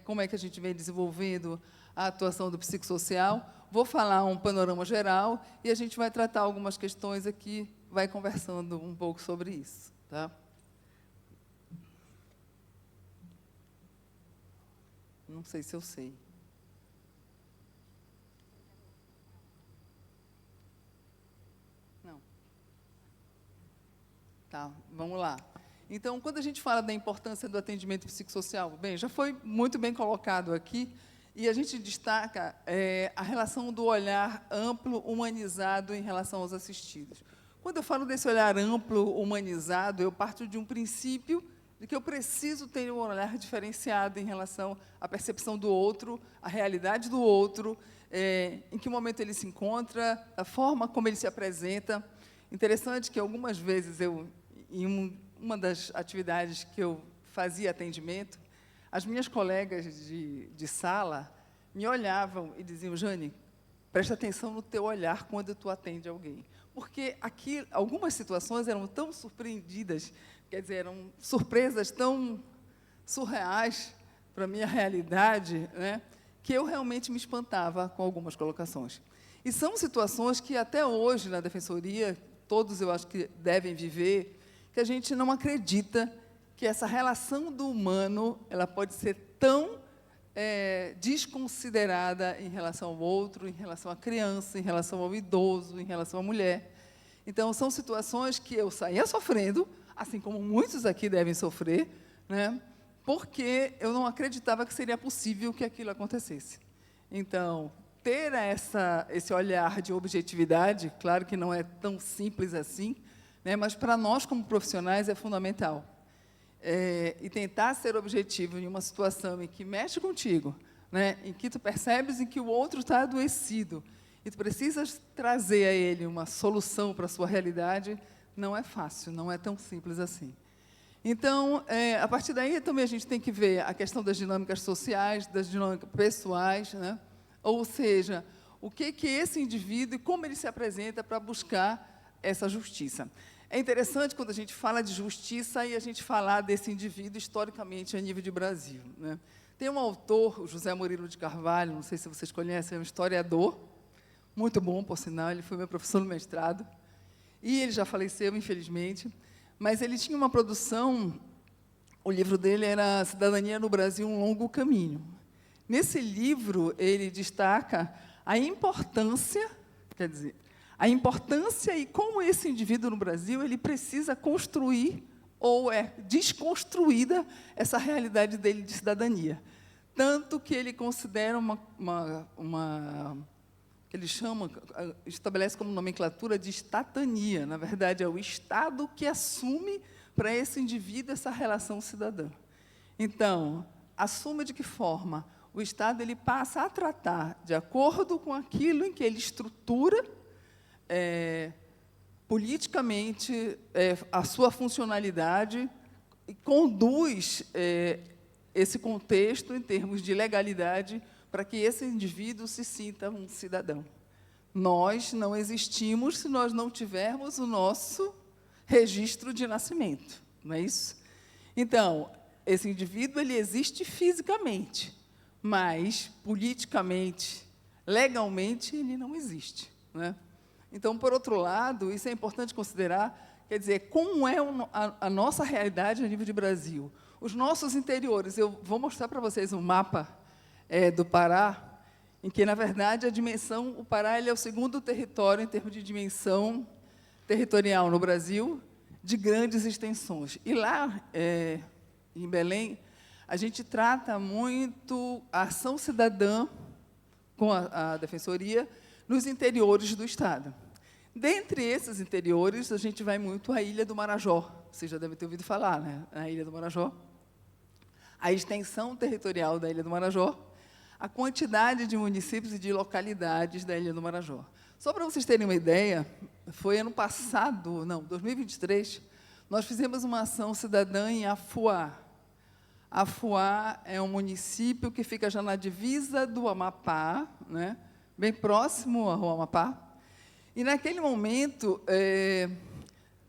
como é que a gente vem desenvolvendo a atuação do psicossocial. Vou falar um panorama geral e a gente vai tratar algumas questões aqui, vai conversando um pouco sobre isso, tá? Não sei se eu sei. Não. Tá, vamos lá. Então, quando a gente fala da importância do atendimento psicossocial, bem, já foi muito bem colocado aqui, e a gente destaca a relação do olhar amplo, humanizado em relação aos assistidos. Quando eu falo desse olhar amplo, humanizado, eu parto de um princípio de que eu preciso ter um olhar diferenciado em relação à percepção do outro, à realidade do outro, em que momento ele se encontra, a forma como ele se apresenta. Interessante que, algumas vezes, em uma das atividades que eu fazia atendimento, as minhas colegas de sala me olhavam e diziam: Jane, presta atenção no teu olhar quando tu atende alguém. Porque aqui, algumas situações eram tão surpreendidas, quer dizer, eram surpresas tão surreais para a minha realidade, né, que eu realmente me espantava com algumas colocações. E são situações que, até hoje, na defensoria, todos eu acho que devem viver, que a gente não acredita que essa relação do humano ela pode ser tão desconsiderada em relação ao outro, em relação à criança, em relação ao idoso, em relação à mulher. Então, são situações que eu saía sofrendo, assim como muitos aqui devem sofrer, né, porque eu não acreditava que seria possível que aquilo acontecesse. Então, ter esse olhar de objetividade, claro que não é tão simples assim, né, mas para nós, como profissionais, é fundamental. E tentar ser objetivo em uma situação em que mexe contigo, né, em que tu percebes em que o outro está adoecido, e tu precisas trazer a ele uma solução para a sua realidade, não é fácil, não é tão simples assim. Então, a partir daí, também a gente tem que ver a questão das dinâmicas sociais, das dinâmicas pessoais, né? Ou seja, o que esse indivíduo e como ele se apresenta para buscar essa justiça. É interessante quando a gente fala de justiça e a gente falar desse indivíduo historicamente a nível de Brasil, né? Tem um autor, o José Murilo de Carvalho, não sei se vocês conhecem, é um historiador, muito bom, por sinal, ele foi meu professor no mestrado, e ele já faleceu, infelizmente, mas ele tinha uma produção, o livro dele era Cidadania no Brasil, um longo caminho. Nesse livro, ele destaca a importância, quer dizer, a importância e como esse indivíduo no Brasil ele precisa construir ou é desconstruída essa realidade dele de cidadania. Tanto que ele considera que ele chama, estabelece como nomenclatura de estatania. Na verdade, é o Estado que assume para esse indivíduo essa relação cidadã. Então, assume de que forma? O Estado ele passa a tratar, de acordo com aquilo em que ele estrutura politicamente a sua funcionalidade e conduz esse contexto em termos de legalidade para que esse indivíduo se sinta um cidadão. Nós não existimos se nós não tivermos o nosso registro de nascimento, não é isso? Então, esse indivíduo ele existe fisicamente, mas politicamente, legalmente, ele não existe, né? Então, por outro lado, isso é importante considerar, quer dizer, como é a nossa realidade a nível de Brasil. Os nossos interiores, eu vou mostrar para vocês um mapa do Pará, em que, na verdade, o Pará ele é o segundo território em termos de dimensão territorial no Brasil, de grandes extensões. E lá, em Belém, a gente trata muito a ação cidadã com a Defensoria nos interiores do Estado. Dentre esses interiores, a gente vai muito à Ilha do Marajó. Vocês já devem ter ouvido falar, né? A Ilha do Marajó. A extensão territorial da Ilha do Marajó, a quantidade de municípios e de localidades da Ilha do Marajó. Só para vocês terem uma ideia, foi ano passado, não, 2023, nós fizemos uma ação cidadã em Afuá. Afuá é um município que fica já na divisa do Amapá, né? Bem próximo ao Amapá. E, naquele momento,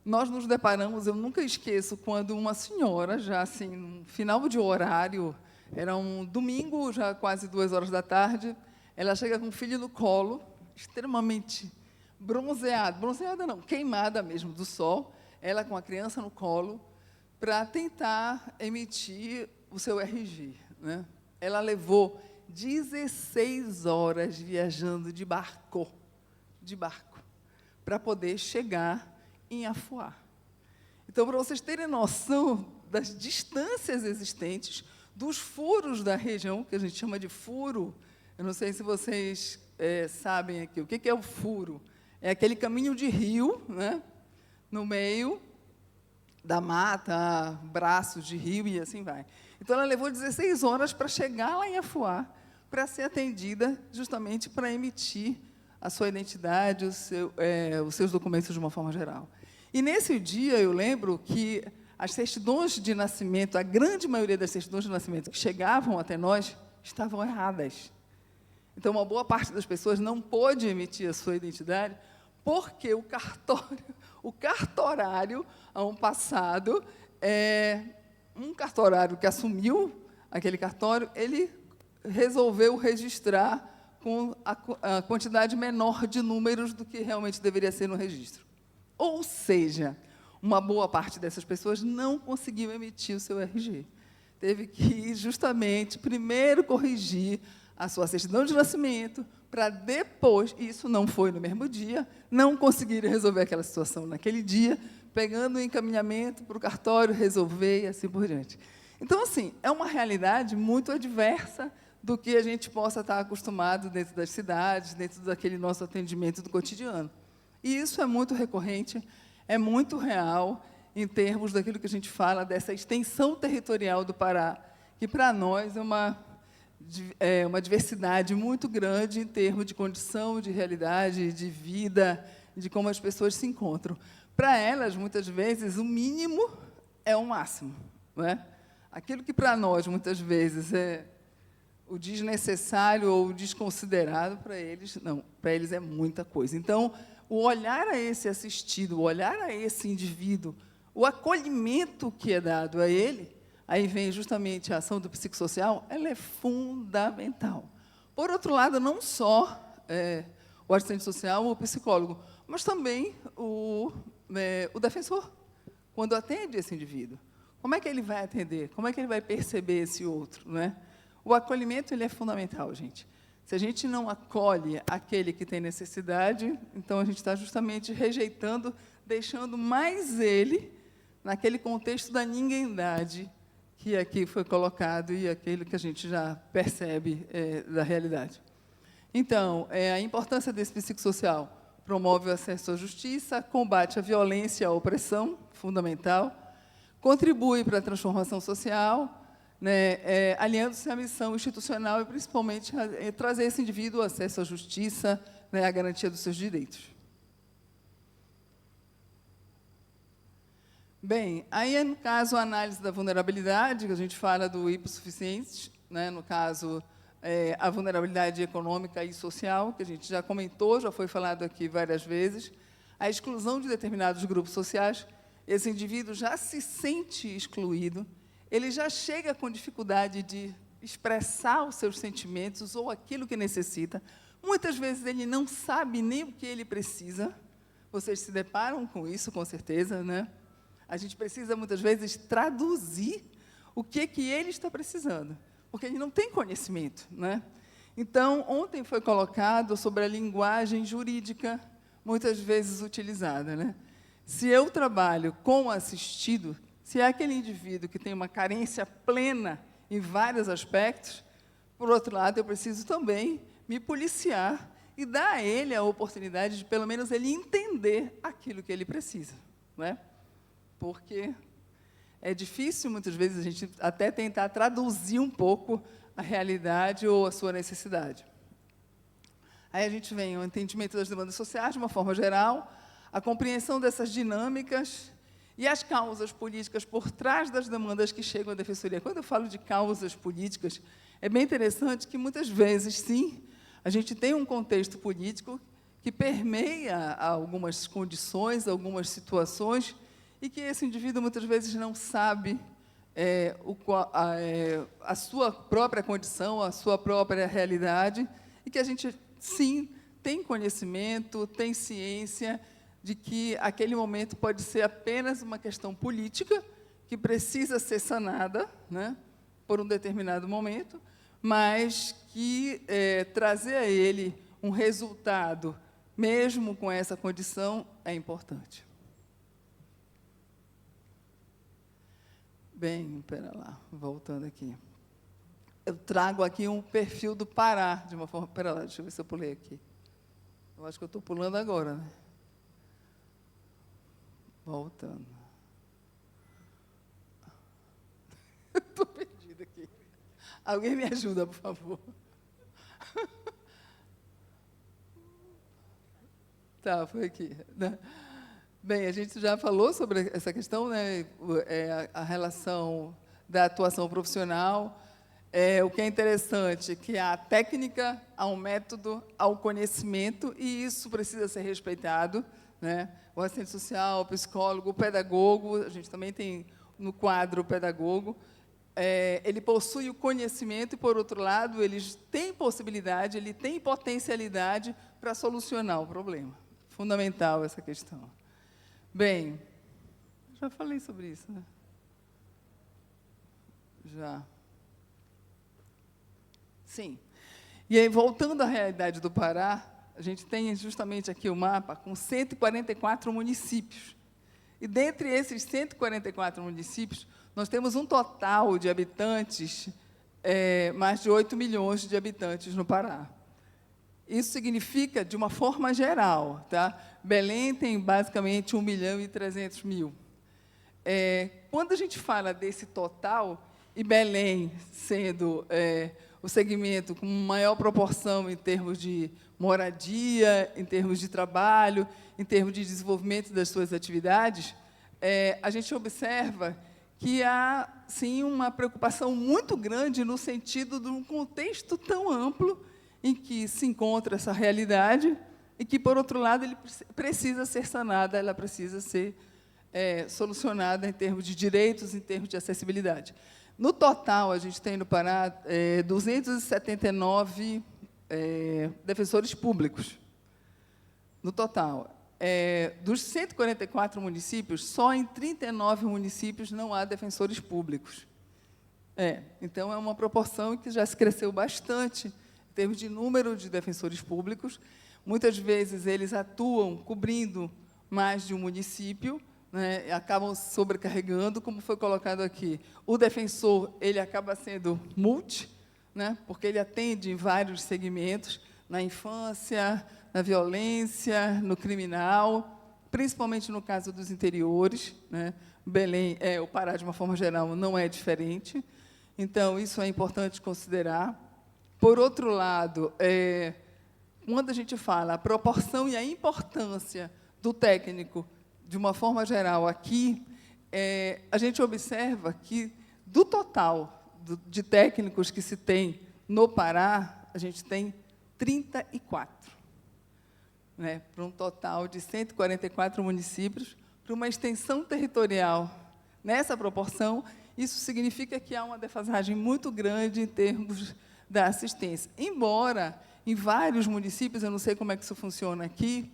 nós nos deparamos, eu nunca esqueço, quando uma senhora, já assim, no final de horário, era um domingo, já quase 2 horas da tarde, ela chega com o filho no colo, extremamente bronzeada não, queimada mesmo do sol, ela com a criança no colo, para tentar emitir o seu RG, né? Ela levou 16 horas viajando de barco, para poder chegar em Afuá. Então, para vocês terem noção das distâncias existentes, dos furos da região, que a gente chama de furo, eu não sei se vocês sabem aqui, o que é o furo? É aquele caminho de rio, né, no meio da mata, braços de rio e assim vai. Então, ela levou 16 horas para chegar lá em Afuá, para ser atendida justamente para emitir a sua identidade, os seus documentos de uma forma geral. E, nesse dia, eu lembro que as certidões de nascimento, a grande maioria das certidões de nascimento que chegavam até nós, estavam erradas. Então, uma boa parte das pessoas não pôde emitir a sua identidade porque o cartorário, ano passado, um cartorário que assumiu aquele cartório, ele resolveu registrar com a quantidade menor de números do que realmente deveria ser no registro. Ou seja, uma boa parte dessas pessoas não conseguiu emitir o seu RG. Teve que, justamente, primeiro corrigir a sua certidão de nascimento, para depois, e isso não foi no mesmo dia, não conseguirem resolver aquela situação naquele dia, pegando o encaminhamento para o cartório, resolver e assim por diante. Então, assim, é uma realidade muito adversa do que a gente possa estar acostumado dentro das cidades, dentro daquele nosso atendimento do cotidiano. E isso é muito recorrente, é muito real, em termos daquilo que a gente fala, dessa extensão territorial do Pará, que, para nós, é uma diversidade muito grande em termos de condição, de realidade, de vida, de como as pessoas se encontram. Para elas, muitas vezes, o mínimo é o máximo, não é? Aquilo que, para nós, muitas vezes, é o desnecessário ou o desconsiderado, para eles, não, para eles é muita coisa. Então, o olhar a esse assistido, o olhar a esse indivíduo, o acolhimento que é dado a ele, aí vem justamente a ação do psicossocial, ela é fundamental. Por outro lado, não só o assistente social ou o psicólogo, mas também o defensor, quando atende esse indivíduo. Como é que ele vai atender? Como é que ele vai perceber esse outro, não é? O acolhimento ele é fundamental, gente. Se a gente não acolhe aquele que tem necessidade, então a gente está justamente rejeitando, deixando mais ele naquele contexto da ninguémidade que aqui foi colocado e aquele que a gente já percebe da realidade. Então, a importância desse psicossocial promove o acesso à justiça, combate à violência e à opressão, fundamental, contribui para a transformação social, né, alinhando-se à missão institucional e, principalmente, trazer esse indivíduo acesso à justiça, né, à garantia dos seus direitos. Bem, aí, no caso, a análise da vulnerabilidade, que a gente fala do hipossuficiente, né, no caso, a vulnerabilidade econômica e social, que a gente já comentou, já foi falado aqui várias vezes, a exclusão de determinados grupos sociais, esse indivíduo já se sente excluído, ele já chega com dificuldade de expressar os seus sentimentos ou aquilo que necessita. Muitas vezes ele não sabe nem o que ele precisa. Vocês se deparam com isso, com certeza, né? A gente precisa, muitas vezes, traduzir o que ele está precisando, porque ele não tem conhecimento, né? Então, ontem foi colocado sobre a linguagem jurídica, muitas vezes utilizada, né? Se eu trabalho com o assistido, se é aquele indivíduo que tem uma carência plena em vários aspectos, por outro lado, eu preciso também me policiar e dar a ele a oportunidade de, pelo menos, ele entender aquilo que ele precisa, né? Porque é difícil, muitas vezes, a gente até tentar traduzir um pouco a realidade ou a sua necessidade. Aí a gente vem ao entendimento das demandas sociais, de uma forma geral, a compreensão dessas dinâmicas e as causas políticas por trás das demandas que chegam à defensoria. Quando eu falo de causas políticas, é bem interessante que, muitas vezes, sim, a gente tem um contexto político que permeia algumas condições, algumas situações, e que esse indivíduo, muitas vezes, não sabe a sua própria condição, a sua própria realidade, e que a gente, sim, tem conhecimento, tem ciência de que aquele momento pode ser apenas uma questão política, que precisa ser sanada, né, por um determinado momento, mas que trazer a ele um resultado, mesmo com essa condição, é importante. Bem, espera lá, voltando aqui. Eu trago aqui um perfil do Pará, de uma forma... Espera lá, deixa eu ver se eu pulei aqui. Eu acho que eu estou pulando agora, né? Voltando. Eu estou perdida aqui. Alguém me ajuda, por favor. Tá, foi aqui. Bem, a gente já falou sobre essa questão, né? A relação da atuação profissional. O que é interessante é que há a técnica, há um método, há o conhecimento, e isso precisa ser respeitado, né? O assistente social, o psicólogo, o pedagogo, a gente também tem no quadro o pedagogo, ele possui o conhecimento e, por outro lado, ele tem possibilidade, ele tem potencialidade para solucionar o problema. Fundamental essa questão. Bem, já falei sobre isso, né? Já. Sim. E aí, voltando à realidade do Pará, a gente tem justamente aqui o mapa com 144 municípios. E, dentre esses 144 municípios, nós temos um total de habitantes, mais de 8 milhões de habitantes no Pará. Isso significa, de uma forma geral, tá? Belém tem, basicamente, 1.300.000. Quando a gente fala desse total, e Belém sendo o segmento com maior proporção em termos de moradia, em termos de trabalho, em termos de desenvolvimento das suas atividades, a gente observa que há, sim, uma preocupação muito grande no sentido de um contexto tão amplo em que se encontra essa realidade e que, por outro lado, ele precisa ser sanada, ela precisa ser solucionada em termos de direitos, em termos de acessibilidade. No total, a gente tem no Pará 279 defensores públicos. No total. Dos 144 municípios, só em 39 municípios não há defensores públicos. Então, é uma proporção que já se cresceu bastante em termos de número de defensores públicos. Muitas vezes, eles atuam cobrindo mais de um município, né, acabam sobrecarregando, como foi colocado aqui. O defensor, ele acaba sendo multi, né, porque ele atende em vários segmentos, na infância, na violência, no criminal, principalmente no caso dos interiores, né. Belém, o Pará, de uma forma geral, não é diferente. Então, isso é importante considerar. Por outro lado, quando a gente fala a proporção e a importância do técnico, de uma forma geral, aqui, a gente observa que, do total de técnicos que se tem no Pará, a gente tem 34, né, para um total de 144 municípios, para uma extensão territorial nessa proporção, isso significa que há uma defasagem muito grande em termos da assistência. Embora, em vários municípios, eu não sei como é que isso funciona aqui,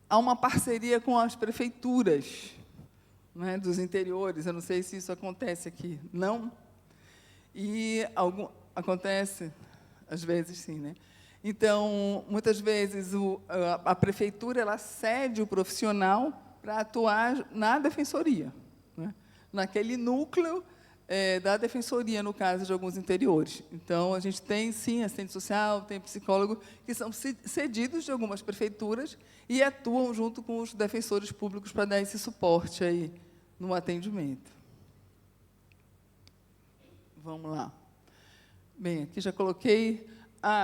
há uma parceria com as prefeituras, né, dos interiores. Eu não sei se isso acontece aqui. Não? E acontece, às vezes, sim, né? Então, muitas vezes, a prefeitura ela cede o profissional para atuar na defensoria, né? Naquele núcleo da defensoria, no caso de alguns interiores. Então, a gente tem, sim, assistente social, tem psicólogo, que são cedidos de algumas prefeituras e atuam junto com os defensores públicos para dar esse suporte aí no atendimento. Vamos lá. Bem, aqui já coloquei...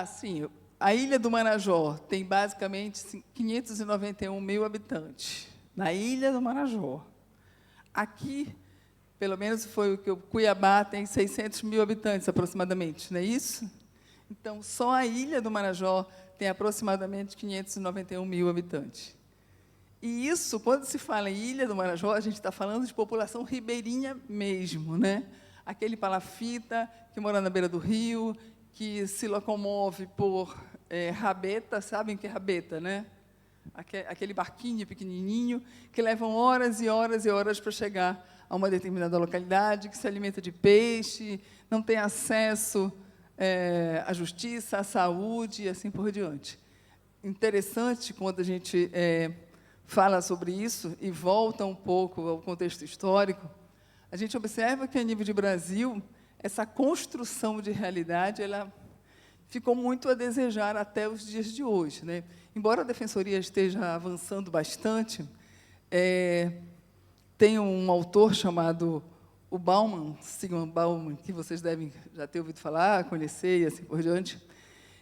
sim, a Ilha do Marajó tem, basicamente, 591 mil habitantes. Na Ilha do Marajó. Aqui, pelo menos foi o que o Cuiabá tem 600 mil habitantes, aproximadamente, não é isso? Então, só a Ilha do Marajó tem aproximadamente 591 mil habitantes. E isso, quando se fala em Ilha do Marajó, a gente está falando de população ribeirinha mesmo, né? Aquele palafita que mora na beira do rio, que se locomove por rabeta, sabem o que é rabeta, né? Aquele barquinho pequenininho, que levam horas e horas e horas para chegar a uma determinada localidade, que se alimenta de peixe, não tem acesso à justiça, à saúde, e assim por diante. Interessante, quando a gente fala sobre isso, e volta um pouco ao contexto histórico, a gente observa que, a nível de Brasil, essa construção de realidade ela ficou muito a desejar até os dias de hoje, né? Embora a Defensoria esteja avançando bastante, tem um autor chamado o Bauman, Zygmunt Bauman, que vocês devem já ter ouvido falar, conhecer e assim por diante.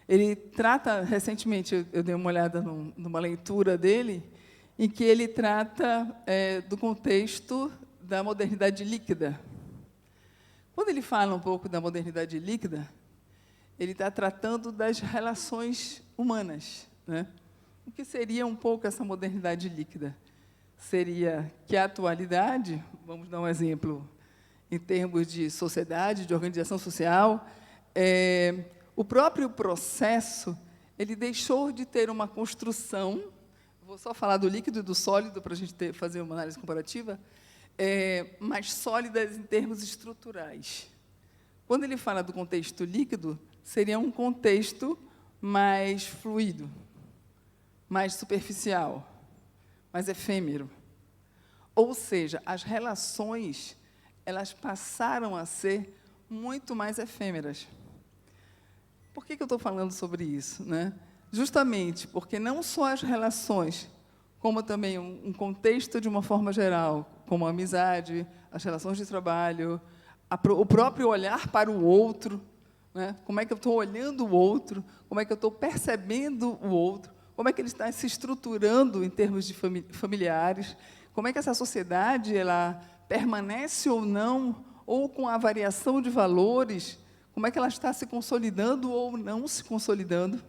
Ele trata, recentemente, eu dei uma olhada numa leitura dele, em que ele trata do contexto da modernidade líquida. Quando ele fala um pouco da modernidade líquida, ele está tratando das relações humanas, né? O que seria um pouco essa modernidade líquida? Seria que a atualidade, vamos dar um exemplo, em termos de sociedade, de organização social, o próprio processo ele deixou de ter uma construção, vou só falar do líquido e do sólido para a gente fazer uma análise comparativa, mais sólidas em termos estruturais. Quando ele fala do contexto líquido, seria um contexto mais fluido, mais superficial, mais efêmero. Ou seja, as relações elas passaram a ser muito mais efêmeras. Por que eu estou falando sobre isso, né? Justamente porque não só as relações, como também um contexto de uma forma geral, como a amizade, as relações de trabalho, o próprio olhar para o outro, né? Como é que eu estou olhando o outro, como é que eu estou percebendo o outro, como é que ele está se estruturando em termos de familiares, como é que essa sociedade ela permanece ou não, ou com a variação de valores, como é que ela está se consolidando ou não se consolidando.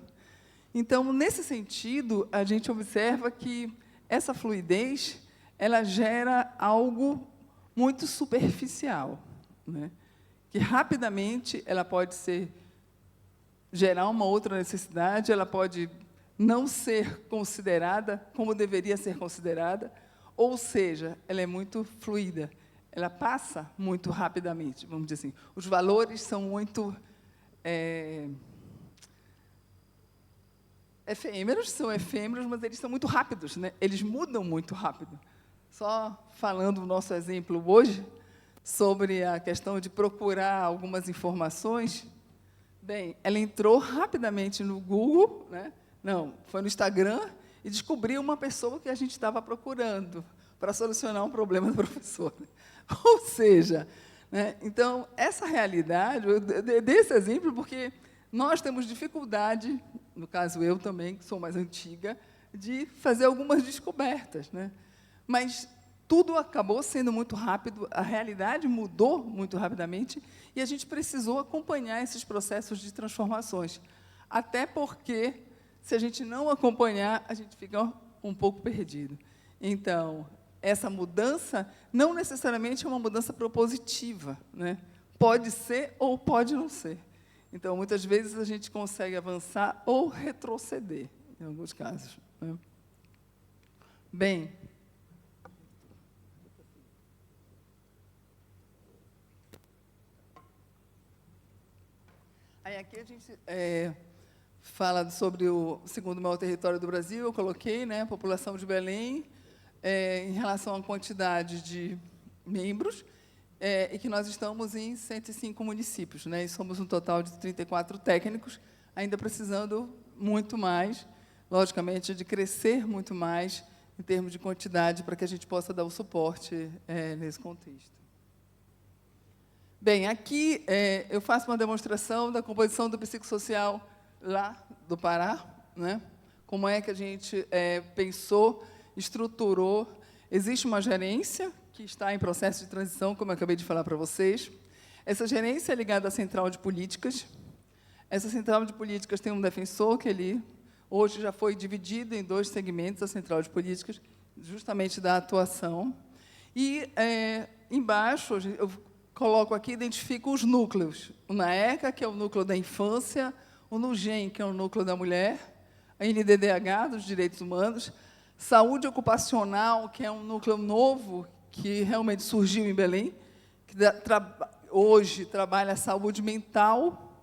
Então, nesse sentido, a gente observa que essa fluidez ela gera algo muito superficial, né? Que rapidamente ela pode gerar uma outra necessidade, ela pode não ser considerada como deveria ser considerada, ou seja, ela é muito fluida, ela passa muito rapidamente, vamos dizer assim. Os valores são muito efêmeros, mas eles são muito rápidos, né? Eles mudam muito rápido. Só falando o nosso exemplo hoje, sobre a questão de procurar algumas informações, bem, ela entrou rapidamente no Google, né? Não, foi no Instagram, e descobriu uma pessoa que a gente estava procurando para solucionar um problema do professor. Ou seja, né? Então, essa realidade, eu dei esse exemplo porque nós temos dificuldade, no caso eu também, que sou mais antiga, de fazer algumas descobertas, né? Mas tudo acabou sendo muito rápido, a realidade mudou muito rapidamente, e a gente precisou acompanhar esses processos de transformações. Até porque, se a gente não acompanhar, a gente fica um pouco perdido. Então, essa mudança não necessariamente é uma mudança propositiva, né? Pode ser ou pode não ser. Então, muitas vezes, a gente consegue avançar ou retroceder, em alguns casos, né? Bem, aí aqui a gente fala sobre o segundo maior território do Brasil, eu coloquei, né, a população de Belém, em relação à quantidade de membros, e que nós estamos em 105 municípios, né, e somos um total de 34 técnicos, ainda precisando muito mais, logicamente, de crescer muito mais em termos de quantidade, para que a gente possa dar o suporte nesse contexto. Bem, aqui eu faço uma demonstração da composição do psicossocial lá do Pará, né? Como é que a gente pensou, estruturou. Existe uma gerência que está em processo de transição, como eu acabei de falar para vocês. Essa gerência é ligada à central de políticas. Essa central de políticas tem um defensor, que ele hoje já foi dividido em 2 segmentos, a central de políticas, justamente da atuação. E, embaixo, eu coloco aqui, identifico os núcleos. O NAECA, que é o núcleo da infância, o NUGEM, que é o núcleo da mulher, a NDDH, dos direitos humanos, saúde ocupacional, que é um núcleo novo, que realmente surgiu em Belém, que hoje trabalha a saúde mental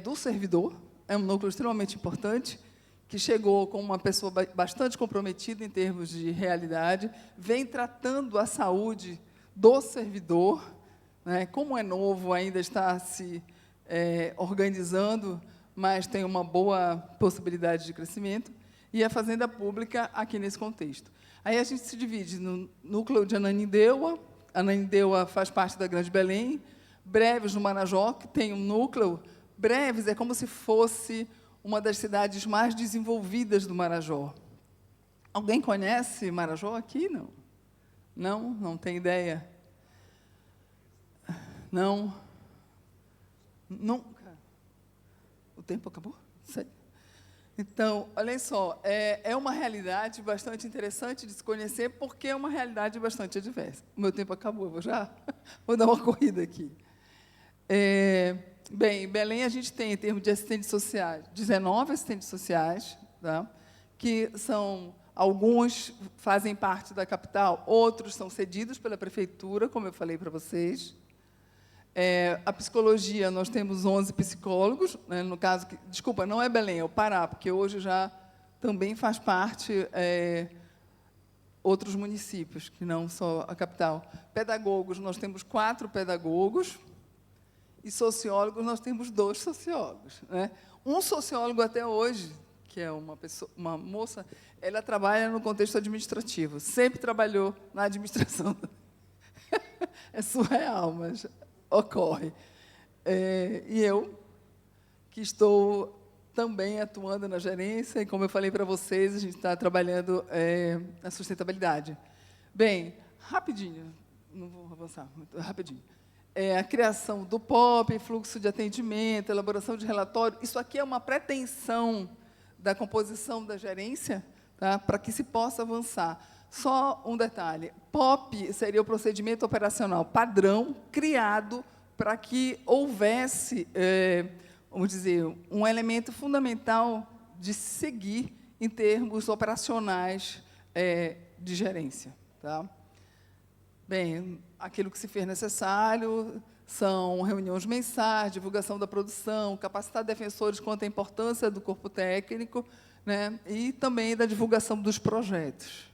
do servidor, é um núcleo extremamente importante, que chegou com uma pessoa bastante comprometida em termos de realidade, vem tratando a saúde do servidor, né? Como é novo, ainda está se organizando, mas tem uma boa possibilidade de crescimento, e a Fazenda Pública aqui nesse contexto. Aí a gente se divide no núcleo de Ananindeua. Ananindeua faz parte da Grande Belém, Breves, no Marajó, que tem um núcleo. Breves é como se fosse uma das cidades mais desenvolvidas do Marajó. Alguém conhece Marajó aqui? Não? Não? Não tem ideia? Não? Nunca? O tempo acabou? Sei. Então, olhem só, é uma realidade bastante interessante de se conhecer, porque é uma realidade bastante adversa. O meu tempo acabou, vou dar uma corrida aqui. Bem, em Belém, a gente tem, em termos de assistentes sociais, 19 assistentes sociais, tá? Que são, alguns fazem parte da capital, outros são cedidos pela prefeitura, como eu falei para vocês. A psicologia, nós temos 11 psicólogos, né, no caso, desculpa, não é Belém, é o Pará, porque hoje já também faz parte outros municípios, que não só a capital. Pedagogos, nós temos 4 pedagogos, e sociólogos, nós temos 2 sociólogos, né? Um sociólogo até hoje, que é uma moça, ela trabalha no contexto administrativo, sempre trabalhou na administração. É surreal, mas ocorre. E eu, que estou também atuando na gerência, e, como eu falei para vocês, a gente está trabalhando na sustentabilidade. Bem, rapidinho, não vou avançar muito, rapidinho. A criação do POP, fluxo de atendimento, elaboração de relatório, isso aqui é uma pretensão da composição da gerência, tá, para que se possa avançar. Só um detalhe, POP seria o procedimento operacional padrão criado para que houvesse, vamos dizer, um elemento fundamental de seguir em termos operacionais de gerência. Tá? Bem, aquilo que se fez necessário são reuniões mensais, divulgação da produção, capacitar defensores quanto à importância do corpo técnico, né, e também da divulgação dos projetos.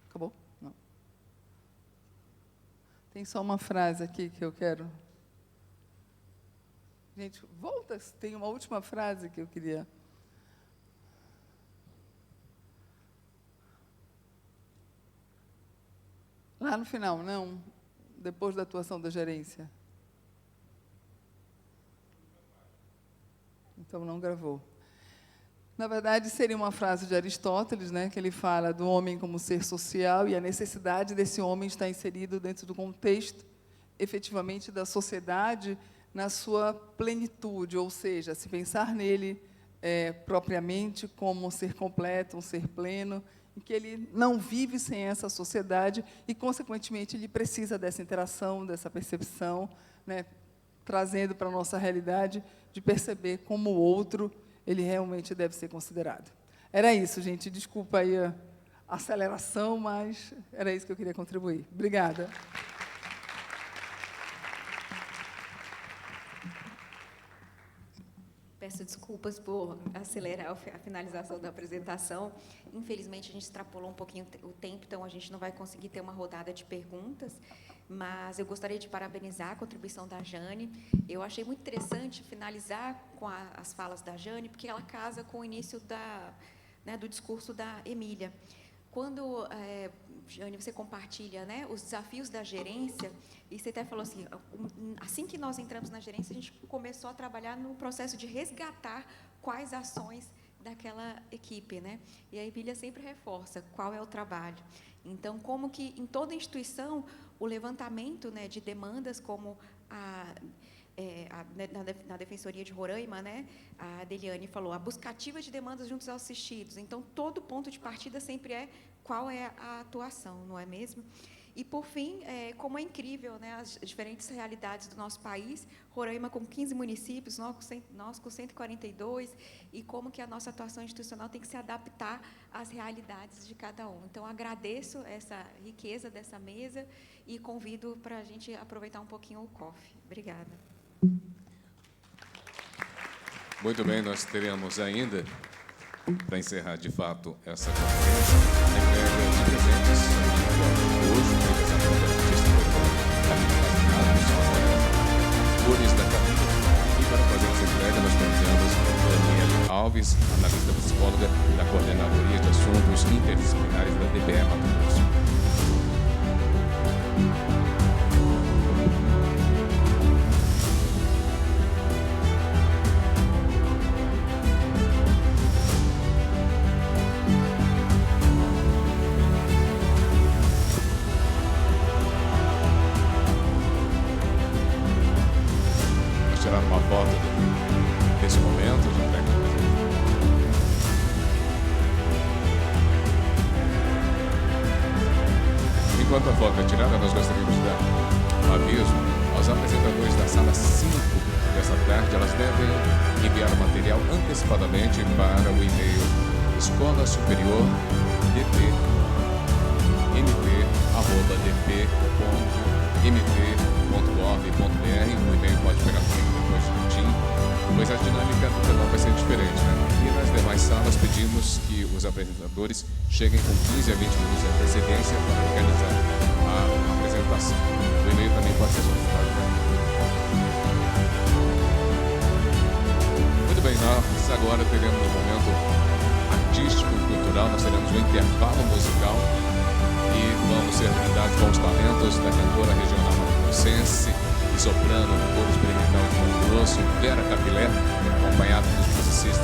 Acabou? Não. Tem só uma frase aqui que eu quero... Gente, volta, tem uma última frase que eu queria... Lá no final, não, depois da atuação da gerência. Então, não gravou. Na verdade, seria uma frase de Aristóteles, né, que ele fala do homem como ser social e a necessidade desse homem estar inserido dentro do contexto, efetivamente, da sociedade na sua plenitude, ou seja, se pensar nele propriamente como um ser completo, um ser pleno, em que ele não vive sem essa sociedade e, consequentemente, ele precisa dessa interação, dessa percepção, né, trazendo para a nossa realidade de perceber como o outro ele realmente deve ser considerado. Era isso, gente. Desculpa aí a aceleração, mas era isso que eu queria contribuir. Obrigada. Peço desculpas por acelerar a finalização da apresentação. Infelizmente, a gente extrapolou um pouquinho o tempo, então a gente não vai conseguir ter uma rodada de perguntas, mas eu gostaria de parabenizar a contribuição da Jane. Eu achei muito interessante finalizar com as falas da Jane, porque ela casa com o início do discurso da Emília. Quando, Jane, você compartilha, né, os desafios da gerência, e você até falou assim que nós entramos na gerência, a gente começou a trabalhar no processo de resgatar quais ações daquela equipe, né? E a Emília sempre reforça qual é o trabalho. Então, como que em toda instituição, o levantamento, né, de demandas, como na Defensoria de Roraima, né, a Deliane falou, a buscativa de demandas juntos aos assistidos. Então, todo ponto de partida sempre é qual é a atuação, não é mesmo? E, por fim, como é incrível, né, as diferentes realidades do nosso país, Roraima com 15 municípios, nós com 142, e como que a nossa atuação institucional tem que se adaptar às realidades de cada um. Então, agradeço essa riqueza dessa mesa e convido para a gente aproveitar um pouquinho o COF. Obrigada. Muito bem, nós teremos ainda, para encerrar de fato essa conferência, a entrega de presentes. Hoje, o representante da artista cores da Camila. E para fazer essa entrega, nós convidamos Daniela Alves, analista psicóloga da Coordenadoria de Assuntos Interdisciplinares da DPE Mato Grosso. Uma foto desse momento de entrega. Enquanto a foto é tirada, nós gostaríamos de dar um aviso aos apresentadores da sala 5 dessa tarde. Elas devem enviar o material antecipadamente para o e-mail escolasuperior.dp@dp.mt.gov.br. O e-mail pode pegar comigo depois direitinho, pois a dinâmica do canal vai ser diferente, né? E nas demais salas pedimos que os apresentadores cheguem com 15 a 20 minutos de antecedência para organizar a apresentação. O e-mail também pode ser solicitado para mim. Muito bem, nós agora teremos um momento artístico-cultural, nós teremos um intervalo musical e vamos ser brindados com os talentos da cantora regional mato-grossense e soprano do coro experimental de Mato Grosso, Vera Capilé, acompanhada dos musicistas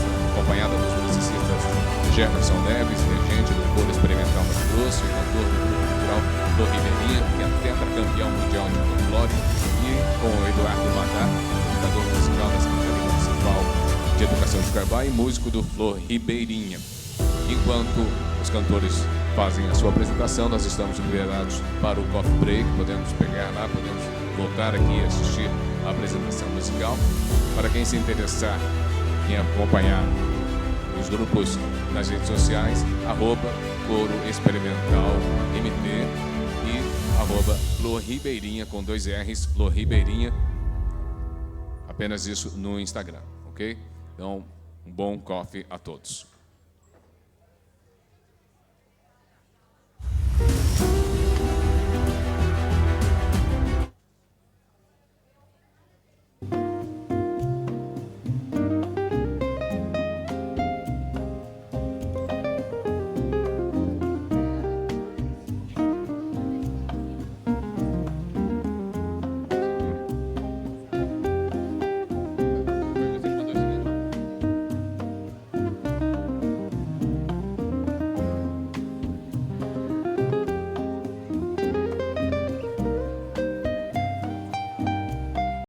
Jefferson Neves, regente do coro experimental Mato Grosso e cantor do grupo cultural do Ribeirinha, que é tetracampeão mundial de folclore, e com o Eduardo Madá, educador musical da Secretaria Municipal de Educação de Cuiabá e músico do Flor Ribeirinha. Enquanto os cantores fazem a sua apresentação, nós estamos liberados para o coffee break, podemos pegar lá, podemos voltar aqui e assistir a apresentação musical. Para quem se interessar em acompanhar os grupos nas redes sociais, @coroexperimentalmt e @Flor Ribeirinha, com 2 R's, Flor Ribeirinha, apenas isso no Instagram, ok? Então, um bom coffee a todos.